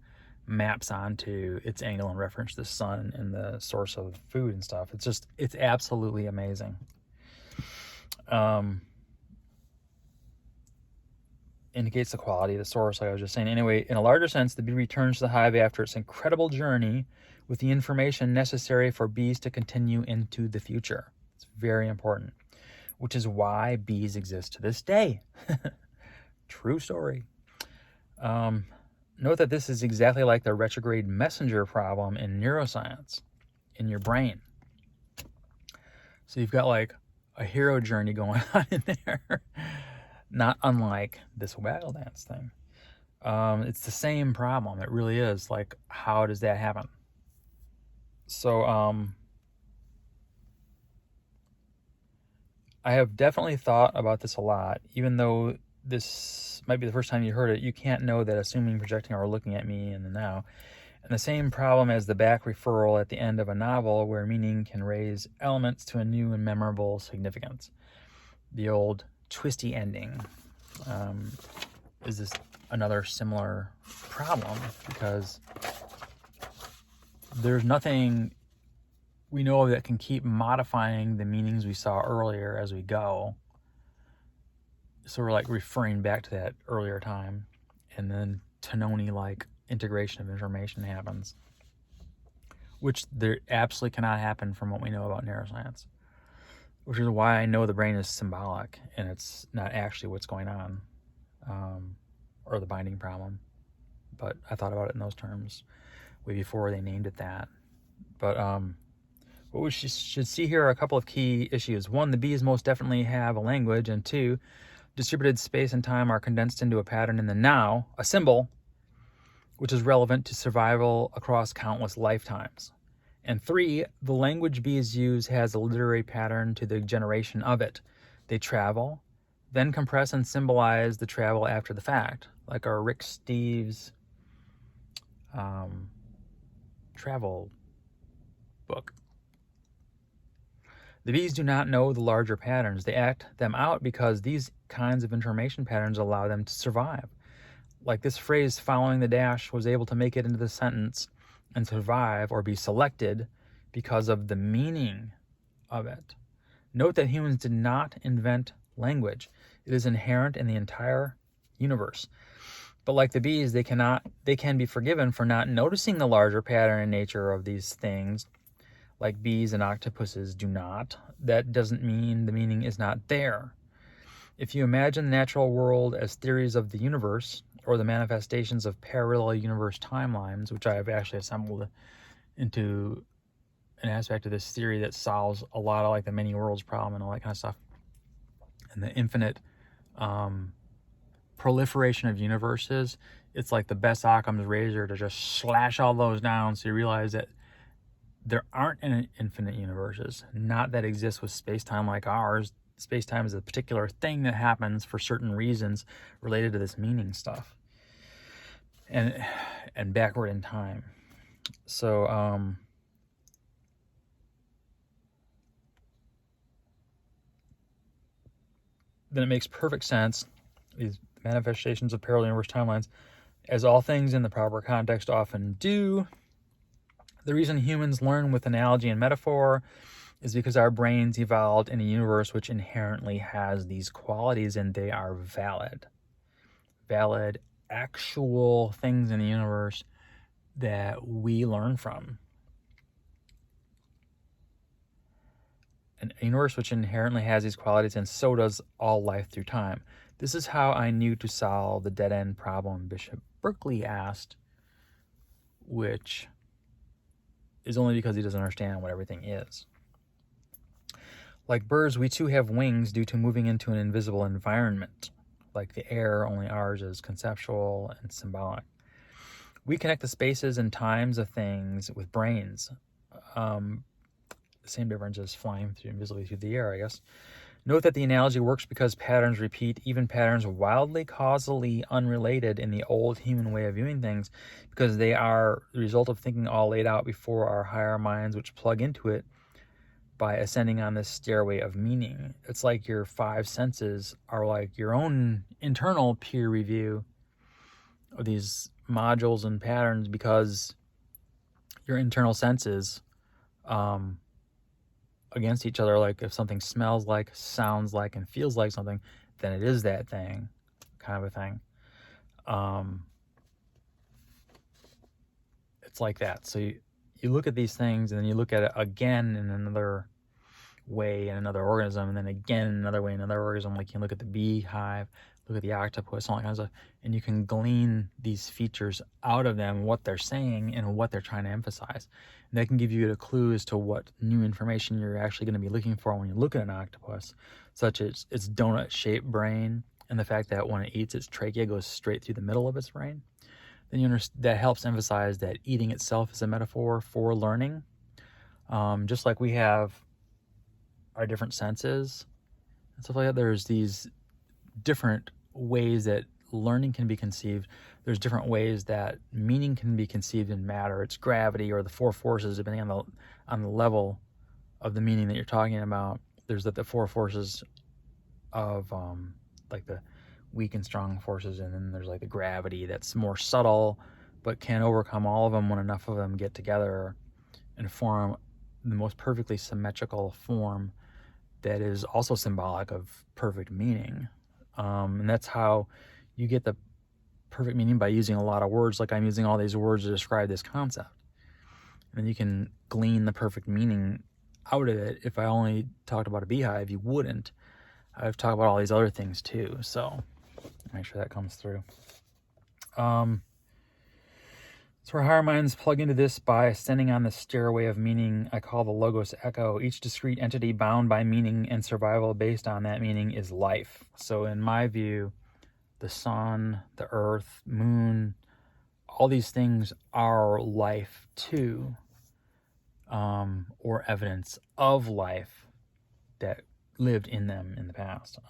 maps onto its angle in reference to the sun and the source of food and stuff. It's absolutely amazing. Indicates the quality of the source, like I was just saying. Anyway, in a larger sense, the bee returns to the hive after its incredible journey with the information necessary for bees to continue into the future. It's very important, which is why bees exist to this day. True story. Note that this is exactly like the retrograde messenger problem in neuroscience, in your brain. So you've got like a hero journey going on in there, not unlike this waggle dance thing. It's the same problem. It really is. Like, how does that happen? So I have definitely thought about this a lot. Even though this might be the first time you heard it, you can't know that assuming, projecting, or looking at me in the now. And the same problem as the back referral at the end of a novel where meaning can raise elements to a new and memorable significance. The old twisty ending is this another similar problem, because there's nothing we know that can keep modifying the meanings we saw earlier as we go. So we're like referring back to that earlier time, and then Tononi-like integration of information happens, which there absolutely cannot happen from what we know about neuroscience, which is why I know the brain is symbolic and it's not actually what's going on, or the binding problem. But I thought about it in those terms way before they named it that. But what we should see here are a couple of key issues. One, the bees most definitely have a language, and two, distributed space and time are condensed into a pattern in the now, a symbol, which is relevant to survival across countless lifetimes. And three, the language bees use has a literary pattern to the generation of it. They travel, then compress and symbolize the travel after the fact, like our Rick Steves travel book. The bees do not know the larger patterns. They act them out because these kinds of information patterns allow them to survive. Like this phrase, following the dash, was able to make it into the sentence and survive or be selected because of the meaning of it. Note that humans did not invent language. It is inherent in the entire universe. But like the bees, they can be forgiven for not noticing the larger pattern and nature of these things, like bees and octopuses do not. That doesn't mean the meaning is not there. If you imagine the natural world as theories of the universe, or the manifestations of parallel universe timelines, which I have actually assembled into an aspect of this theory that solves a lot of like the many worlds problem and all that kind of stuff, and the infinite proliferation of universes, it's like the best Occam's razor to just slash all those down so you realize that there aren't any infinite universes, not that exist with space-time like ours. Space-time is a particular thing that happens for certain reasons related to this meaning stuff, and backward in time. So then it makes perfect sense, these manifestations of parallel universe timelines, as all things in the proper context often do. The reason humans learn with analogy and metaphor is because our brains evolved in a universe which inherently has these qualities, and they are valid, actual things in the universe that we learn from. An universe which inherently has these qualities, and so does all life through time. This is how I knew to solve the dead-end problem Bishop Berkeley asked, which is only because he doesn't understand what everything is. Like birds, we too have wings due to moving into an invisible environment. Like the air, only ours is conceptual and symbolic. We connect the spaces and times of things with brains. The same difference as flying invisibly through the air, I guess. Note that the analogy works because patterns repeat, even patterns wildly causally unrelated in the old human way of viewing things, because they are the result of thinking all laid out before our higher minds, which plug into it by ascending on this stairway of meaning. It's like your five senses are like your own internal peer review of these modules and patterns, because your internal senses against each other, like if something smells like, sounds like, and feels like something, then it is that thing, kind of a thing. It's like that. So you look at these things, and then you look at it again in another way in another organism, and then again in another way in another organism. Like you look at the beehive, look at the octopus, all that kind of stuff, and you can glean these features out of them, what they're saying and what they're trying to emphasize. And that can give you a clue as to what new information you're actually going to be looking for when you look at an octopus, such as its donut-shaped brain and the fact that when it eats, its trachea goes straight through the middle of its brain. Then that helps emphasize that eating itself is a metaphor for learning. Just like we have our different senses and stuff like that, there's these different ways that learning can be conceived. There's different ways that meaning can be conceived in matter. It's gravity or the four forces, depending on the level of the meaning that you're talking about. There's the four forces of like the weak and strong forces, and then there's like the gravity that's more subtle but can overcome all of them when enough of them get together and form the most perfectly symmetrical form that is also symbolic of perfect meaning. And that's how you get the perfect meaning, by using a lot of words, like I'm using all these words to describe this concept. And you can glean the perfect meaning out of it. If I only talked about a beehive, you wouldn't. I've talked about all these other things too, so make sure that comes through. So our higher minds plug into this by ascending on the stairway of meaning I call the Logos Echo. Each discrete entity bound by meaning and survival based on that meaning is life. So in my view, the sun, the earth, moon, all these things are life too, or evidence of life that lived in them in the past.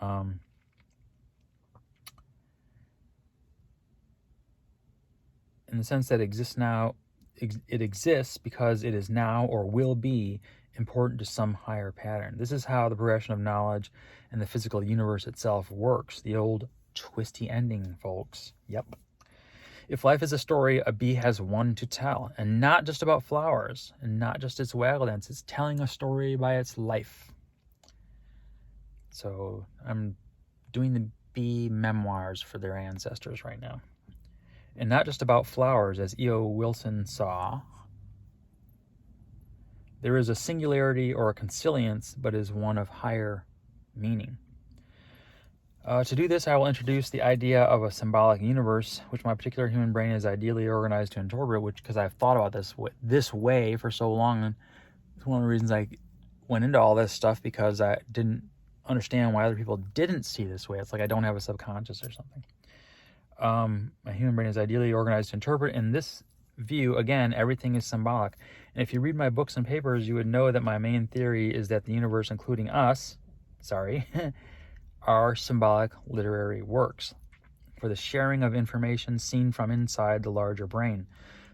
In the sense that exists now, it exists because it is now or will be important to some higher pattern. This is how the progression of knowledge and the physical universe itself works. The old twisty ending, folks. Yep. If life is a story, a bee has one to tell, and not just about flowers, and not just its waggle dance. It's telling a story by its life. So I'm doing the bee memoirs for their ancestors right now. And not just about flowers, as E.O. Wilson saw. There is a singularity or a consilience, but is one of higher meaning. To do this, I will introduce the idea of a symbolic universe, which my particular human brain is ideally organized to interpret, because I've thought about this way for so long. And it's one of the reasons I went into all this stuff, because I didn't understand why other people didn't see this way. It's like I don't have a subconscious or something. My human brain is ideally organized to interpret. In this view, again, everything is symbolic. And if you read my books and papers, you would know that my main theory is that the universe, including us, are symbolic literary works for the sharing of information seen from inside the larger brain.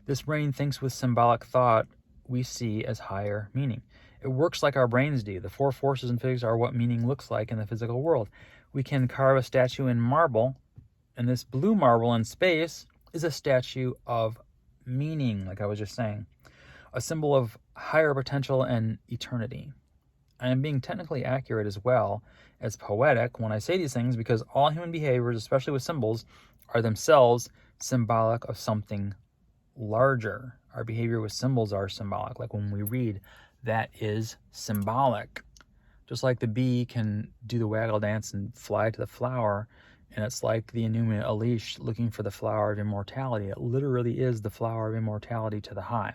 This brain thinks with symbolic thought we see as higher meaning. It works like our brains do. The four forces in physics are what meaning looks like in the physical world. We can carve a statue in marble, and this blue marble in space is a statue of meaning, like I was just saying, a symbol of higher potential and eternity. I am being technically accurate as well as poetic when I say these things, because all human behaviors, especially with symbols, are themselves symbolic of something larger. Our behavior with symbols are symbolic. Like when we read, that is symbolic. Just like the bee can do the waggle dance and fly to the flower, and it's like the Enuma Elish looking for the flower of immortality. It literally is the flower of immortality to the hive.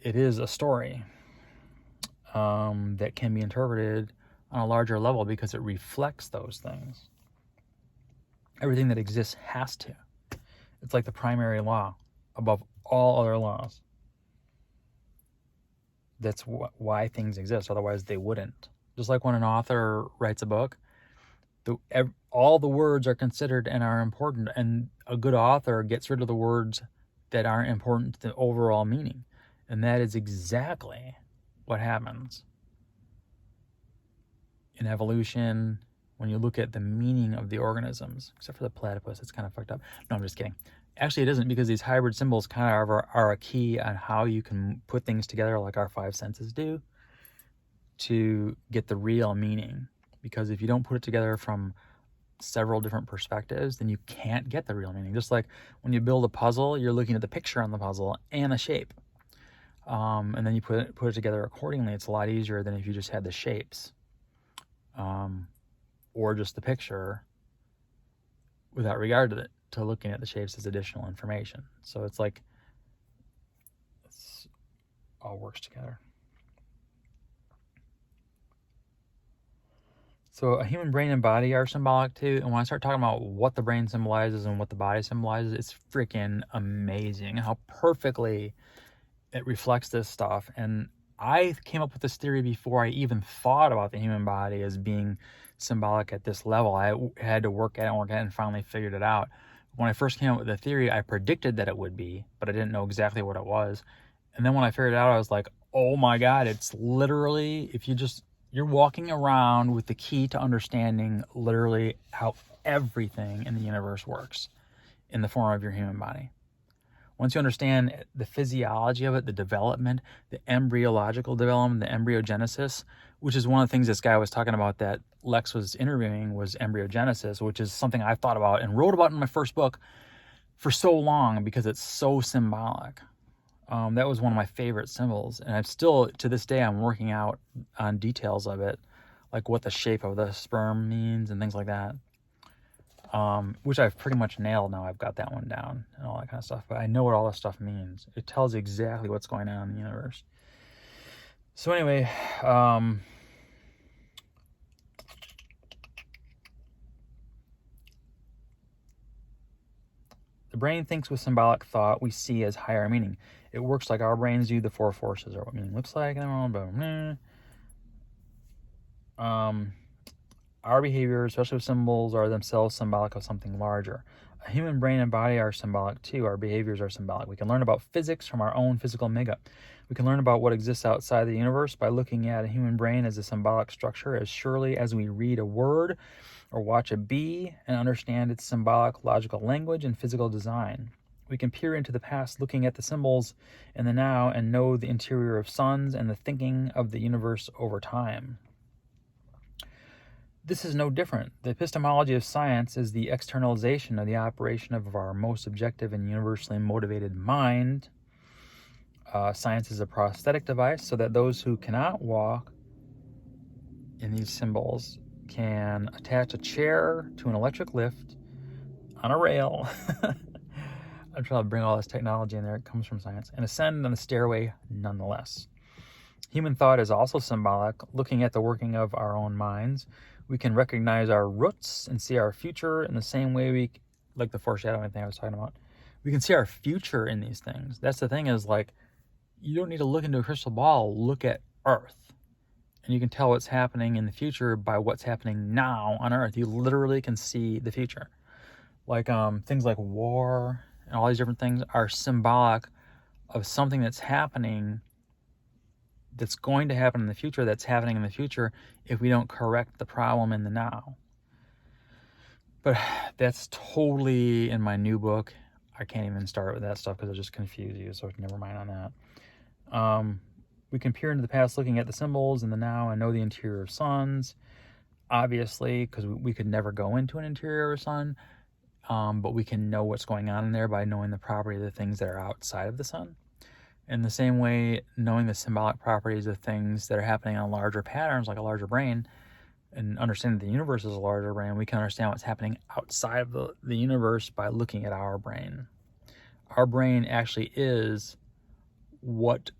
It is a story that can be interpreted on a larger level because it reflects those things. Everything that exists has to. It's like the primary law above all other laws. That's why things exist. Otherwise, they wouldn't. Just like when an author writes a book, all the words are considered and are important, and a good author gets rid of the words that aren't important to the overall meaning. And that is exactly what happens in evolution when you look at the meaning of the organisms, except for the platypus. It's kind of fucked up. No, I'm just kidding. Actually, it isn't, because these hybrid symbols kind of are a key on how you can put things together like our five senses do to get the real meaning. Because if you don't put it together from several different perspectives, then you can't get the real meaning. Just like when you build a puzzle, you're looking at the picture on the puzzle and the shape. And then you put it together accordingly. It's a lot easier than if you just had the shapes. or just the picture without regard to looking at the shapes as additional information. So it's like, it's all works together. So a human brain and body are symbolic too. And when I start talking about what the brain symbolizes and what the body symbolizes, it's freaking amazing how perfectly it reflects this stuff. And I came up with this theory before I even thought about the human body as being symbolic at this level. I had to work at it and finally figured it out. When I first came up with the theory, I predicted that it would be, but I didn't know exactly what it was. And then when I figured it out, I was like, oh my God, it's literally, if you're walking around with the key to understanding literally how everything in the universe works in the form of your human body. Once you understand the physiology of it, the development, the embryological development, the embryogenesis, which is one of the things this guy was talking about that Lex was interviewing, was embryogenesis, which is something I thought about and wrote about in my first book for so long because it's so symbolic. That was one of my favorite symbols, and I'm still, to this day, I'm working out on details of it, like what the shape of the sperm means and things like that, which I've pretty much nailed now. I've got that one down and all that kind of stuff, but I know what all this stuff means. It tells exactly what's going on in the universe. So anyway, the brain thinks with symbolic thought we see as higher meaning. It works like our brains do. The four forces are what meaning looks like. Our behaviors, especially with symbols, are themselves symbolic of something larger. A human brain and body are symbolic too. Our behaviors are symbolic. We can learn about physics from our own physical makeup. We can learn about what exists outside the universe by looking at a human brain as a symbolic structure as surely as we read a word or watch a bee and understand its symbolic logical language and physical design. We can peer into the past looking at the symbols in the now and know the interior of suns and the thinking of the universe over time. This is no different. The epistemology of science is the externalization of the operation of our most objective and universally motivated mind. Science is a prosthetic device so that those who cannot walk in these symbols can attach a chair to an electric lift on a rail. I'm trying to bring all this technology in there. It comes from science. And ascend on the stairway nonetheless. Human thought is also symbolic. Looking at the working of our own minds, we can recognize our roots and see our future in the same way like the foreshadowing thing I was talking about. We can see our future in these things. That's the thing is like, you don't need to look into a crystal ball. Look at Earth. And you can tell what's happening in the future by what's happening now on Earth. You literally can see the future. Like things like war and all these different things are symbolic of something that's happening, that's going to happen in the future, that's happening in the future if we don't correct the problem in the now. But that's totally in my new book. I can't even start with that stuff because it'll just confuse you, so never mind on that. We can peer into the past looking at the symbols in the now and know the interior of suns, obviously, because we could never go into an interior of a sun, but we can know what's going on in there by knowing the property of the things that are outside of the sun. In the same way, knowing the symbolic properties of things that are happening on larger patterns, like a larger brain, and understanding that the universe is a larger brain, we can understand what's happening outside of the universe by looking at our brain. Our brain actually is what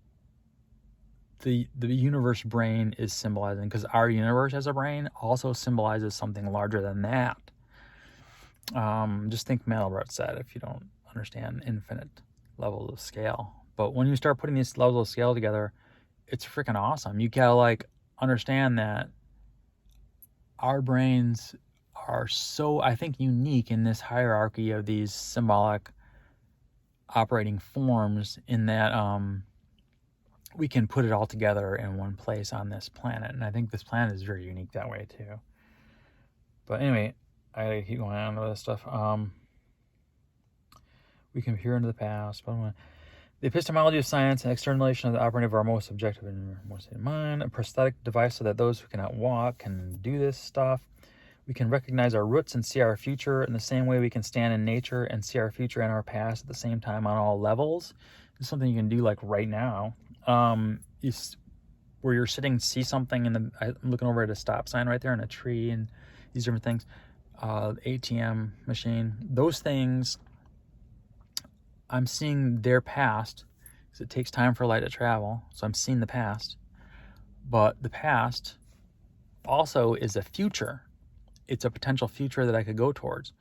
the universe brain is symbolizing, because our universe as a brain also symbolizes something larger than that. Just think Mandelbrot said, if you don't understand infinite levels of scale. But when you start putting these levels of scale together, it's freaking awesome. You gotta like understand that our brains are so, I think, unique in this hierarchy of these symbolic operating forms, in that we can put it all together in one place on this planet. And I think this planet is very unique that way too. But anyway, I keep going on with this stuff. We can peer into the past. The epistemology of science and externalization of the operating of our most objective and most mind, a prosthetic device so that those who cannot walk can do this stuff. We can recognize our roots and see our future in the same way we can stand in nature and see our future and our past at the same time on all levels. It's something you can do like right now. Where you're sitting, see something, I'm looking over at a stop sign right there in a tree, and these different things, ATM machine, those things, I'm seeing their past, because it takes time for light to travel. So I'm seeing the past, but the past also is a future. It's a potential future that I could go towards.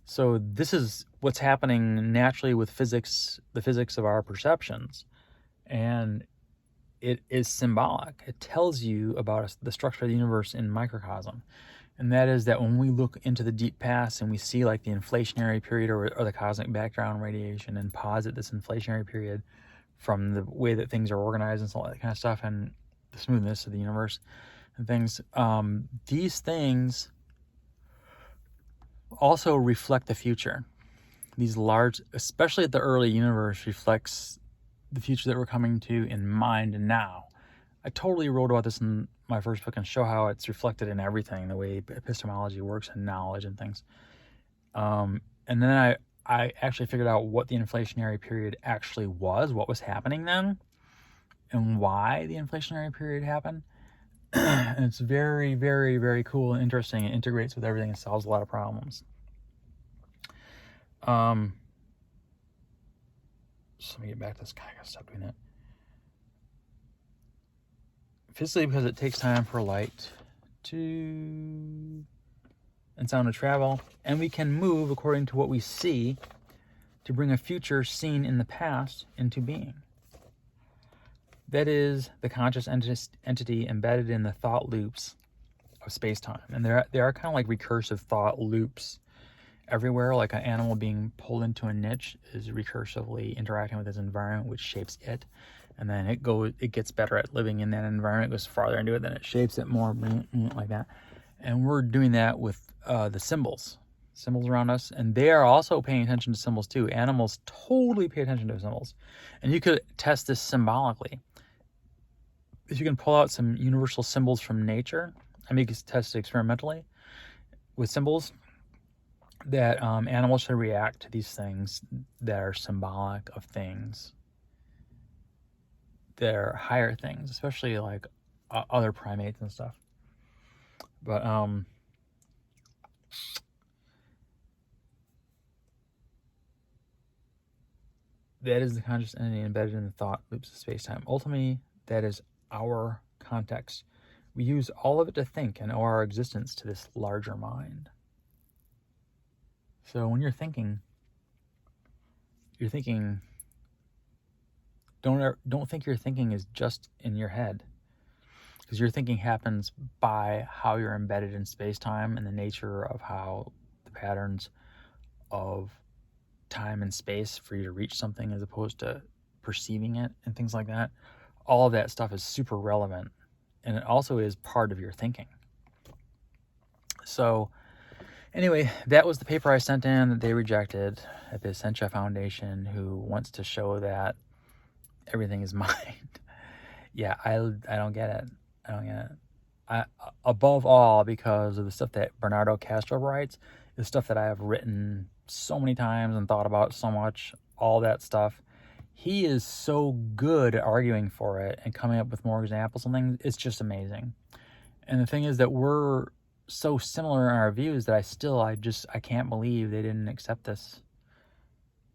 So this is what's happening naturally with physics, the physics of our perceptions. And it is symbolic. It tells you about the structure of the universe in microcosm. And that is that when we look into the deep past and we see like the inflationary period or the cosmic background radiation and posit this inflationary period from the way that things are organized and all that kind of stuff and the smoothness of the universe and things, these things also reflect the future. These large, especially at the early universe, reflects the future that we're coming to in mind and now. I totally wrote about this in my first book and show how it's reflected in everything, the way epistemology works and knowledge and things. And then I actually figured out what the inflationary period actually was, what was happening then, and why the inflationary period happened. And it's very, very, very cool and interesting. It integrates with everything and solves a lot of problems. So let me get back to this guy. I gotta stop doing that. Physically, because it takes time for light and sound to travel, and we can move according to what we see to bring a future seen in the past into being. That is the conscious entity embedded in the thought loops of space-time. And they are kind of like recursive thought loops everywhere. Like an animal being pulled into a niche is recursively interacting with its environment, which shapes it. And then it gets better at living in that environment, goes farther into it, then it shapes it more like that. And we're doing that with the symbols around us, and they are also paying attention to symbols too. Animals totally pay attention to symbols, and you could test this symbolically. If you can pull out some universal symbols from nature, I mean, you can test it experimentally with symbols, that animals should react to these things that are symbolic of things that are higher things, especially like other primates and stuff. But that is the conscious entity embedded in the thought loops of space-time. Ultimately, that is our context. We use all of it to think and owe our existence to this larger mind. So when you're thinking, don't think your thinking is just in your head, because your thinking happens by how you're embedded in space-time and the nature of how the patterns of time and space for you to reach something as opposed to perceiving it and things like that. All of that stuff is super relevant, and it also is part of your thinking. So anyway, that was the paper I sent in that they rejected at the Essentia Foundation, who wants to show that everything is mind. Yeah, I don't get it. I don't get it. Above all, because of the stuff that Bernardo Castro writes, the stuff that I have written so many times and thought about so much, all that stuff. He is so good at arguing for it and coming up with more examples and things. It's just amazing. And the thing is that we're so similar in our views that I can't believe they didn't accept this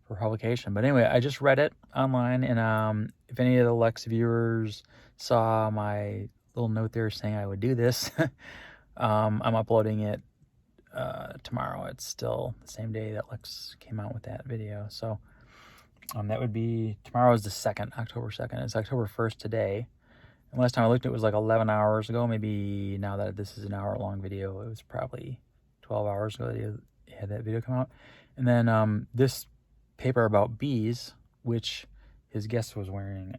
for publication. But anyway, I just read it online, and if any of the Lex viewers saw my little note there saying I would do this, I'm uploading it tomorrow. It's still the same day that Lex came out with that video. So that would be, tomorrow is the 2nd, October 2nd. It's October 1st today. And last time I looked, it was like 11 hours ago. Maybe now that this is an hour-long video, it was probably 12 hours ago that he had that video come out. And then this paper about bees, which his guest was wearing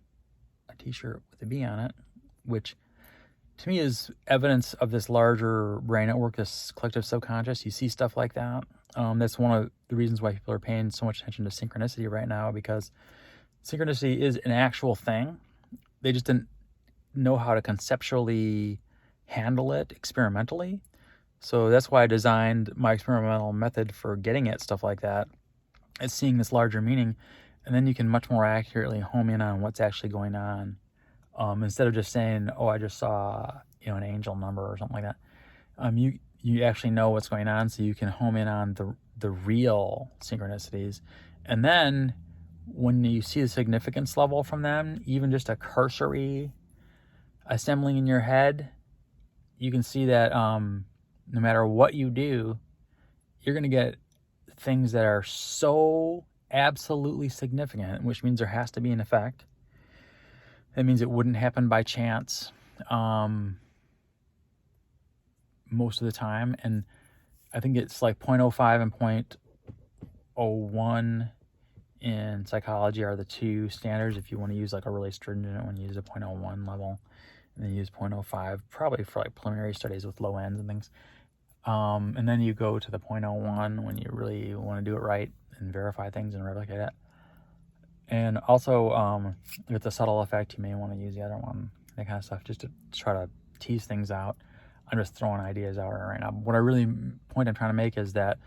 a t-shirt with a bee on it, which to me is evidence of this larger brain network, this collective subconscious. You see stuff like that. That's one of the reasons why people are paying so much attention to synchronicity right now, because synchronicity is an actual thing. They just didn't know how to conceptually handle it experimentally. So that's why I designed my experimental method for getting at stuff like that. It's seeing this larger meaning, and then you can much more accurately home in on what's actually going on, instead of just saying, "Oh, I just saw an angel number" or something like that. you actually know what's going on, so you can home in on the real synchronicities. And then when you see the significance level from them, even just a cursory assembling in your head, you can see that no matter what you do, you're going to get things that are so absolutely significant, which means there has to be an effect. That means it wouldn't happen by chance most of the time. And I think it's like 0.05 and 0.01 in psychology are the two standards. If you want to use like a really stringent one, you use a 0.01 level, and then you use 0.05 probably for like preliminary studies with low ends and things. And then you go to the 0.01 when you really want to do it right and verify things and replicate it. And also, with the subtle effect, you may want to use the other one, that kind of stuff, just to try to tease things out. I'm just throwing ideas out right now. What point I'm trying to make is that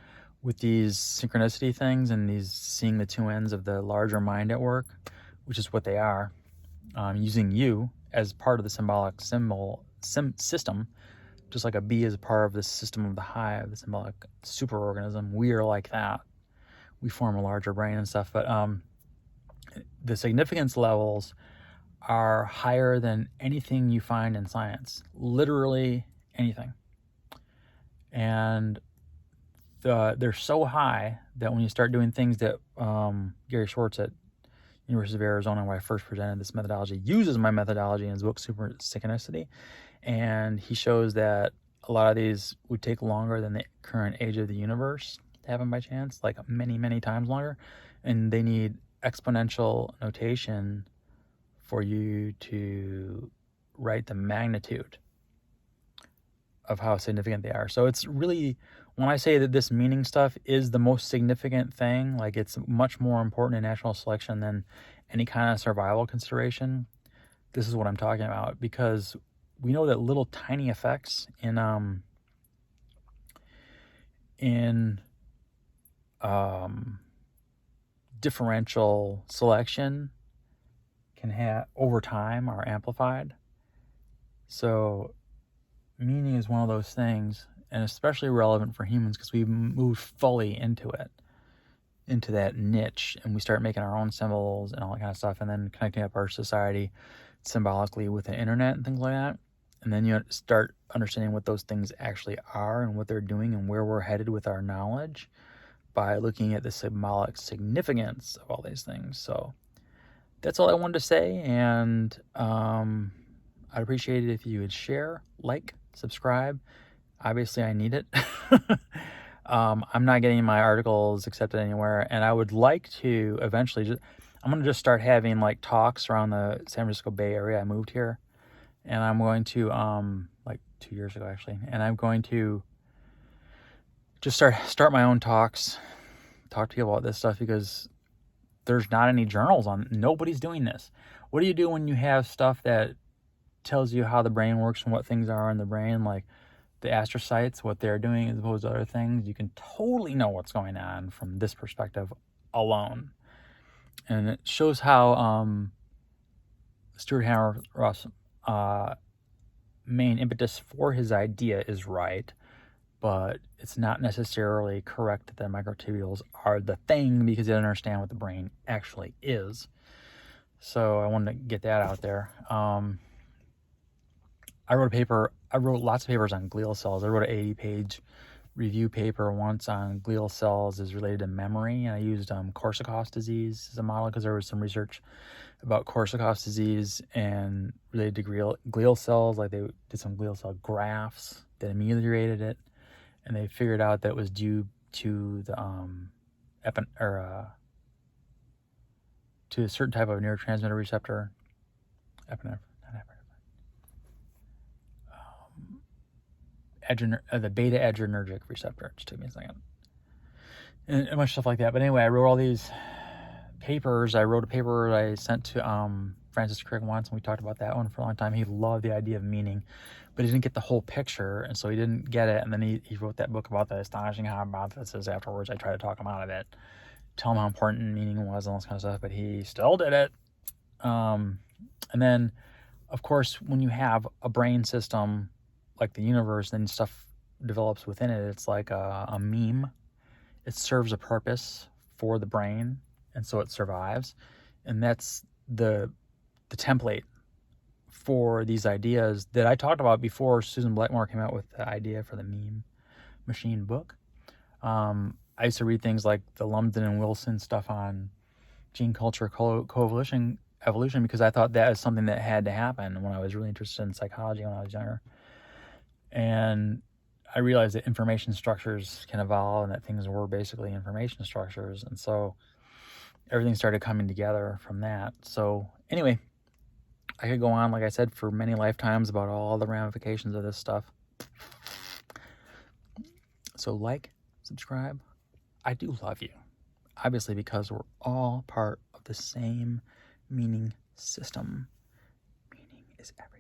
with these synchronicity things and these seeing the two ends of the larger mind at work, which is what they are, using you as part of the symbolic system, just like a bee is a part of the system of the hive, the symbolic superorganism, we are like that. We form a larger brain and stuff, but the significance levels are higher than anything you find in science, literally anything. And they're so high that when you start doing things that Gary Schwartz at University of Arizona, where I first presented this methodology, uses my methodology in his book Super Synchronicity, and he shows that a lot of these would take longer than the current age of the universe to happen by chance, like many, many times longer, and they need exponential notation for you to write the magnitude of how significant they are. So it's really, when I say that this meaning stuff is the most significant thing, like it's much more important in natural selection than any kind of survival consideration, this is what I'm talking about, because we know that little tiny effects in differential selection can have over time are amplified. So meaning is one of those things, and especially relevant for humans because we've moved fully into it, into that niche, and we start making our own symbols and all that kind of stuff, and then connecting up our society symbolically with the internet and things like that. And then you start understanding what those things actually are and what they're doing and where we're headed with our knowledge by looking at the symbolic significance of all these things. So that's all I wanted to say, and I'd appreciate it if you would share, like, subscribe. Obviously, I need it. I'm not getting my articles accepted anywhere, and I would like to eventually I'm going to just start having like talks around the San Francisco Bay Area. I moved here, and I'm going to, like 2 years ago actually, and I'm going to just start my own talks, talk to people about this stuff, because there's not any journals on, nobody's doing this. What do you do when you have stuff that tells you how the brain works and what things are in the brain, like the astrocytes, what they're doing as opposed to other things? You can totally know what's going on from this perspective alone. And it shows how Stuart Hammer-Ross' main impetus for his idea is right, but it's not necessarily correct that the microtubules are the thing, because they don't understand what the brain actually is. So I wanted to get that out there. I wrote lots of papers on glial cells. I wrote an 80-page review paper once on glial cells as related to memory, and I used Korsakoff's disease as a model because there was some research about Korsakoff's disease and related to glial cells. Like they did some glial cell graphs that ameliorated it, and they figured out that it was due to the to a certain type of neurotransmitter receptor, the beta adrenergic receptor. It just took me a second. And much stuff like that. But anyway, I wrote all these papers. I wrote a paper I sent to Francis Crick once, and we talked about that one for a long time. He loved the idea of meaning, but he didn't get the whole picture, and so he didn't get it. And then he wrote that book about the astonishing hypothesis afterwards. I tried to talk him out of it, tell him how important meaning was and all this kind of stuff, but he still did it. And then, of course, when you have a brain system like the universe, then stuff develops within it. It's like a meme. It serves a purpose for the brain, and so it survives. And that's the template for these ideas that I talked about before Susan Blackmore came out with the idea for the meme machine book. I used to read things like the Lumsden and Wilson stuff on gene culture evolution, because I thought that was something that had to happen when I was really interested in psychology when I was younger. And I realized that information structures can evolve and that things were basically information structures. And so everything started coming together from that. So anyway, I could go on, like I said, for many lifetimes about all the ramifications of this stuff. So like, subscribe. I do love you, obviously, because we're all part of the same meaning system. Meaning is everything.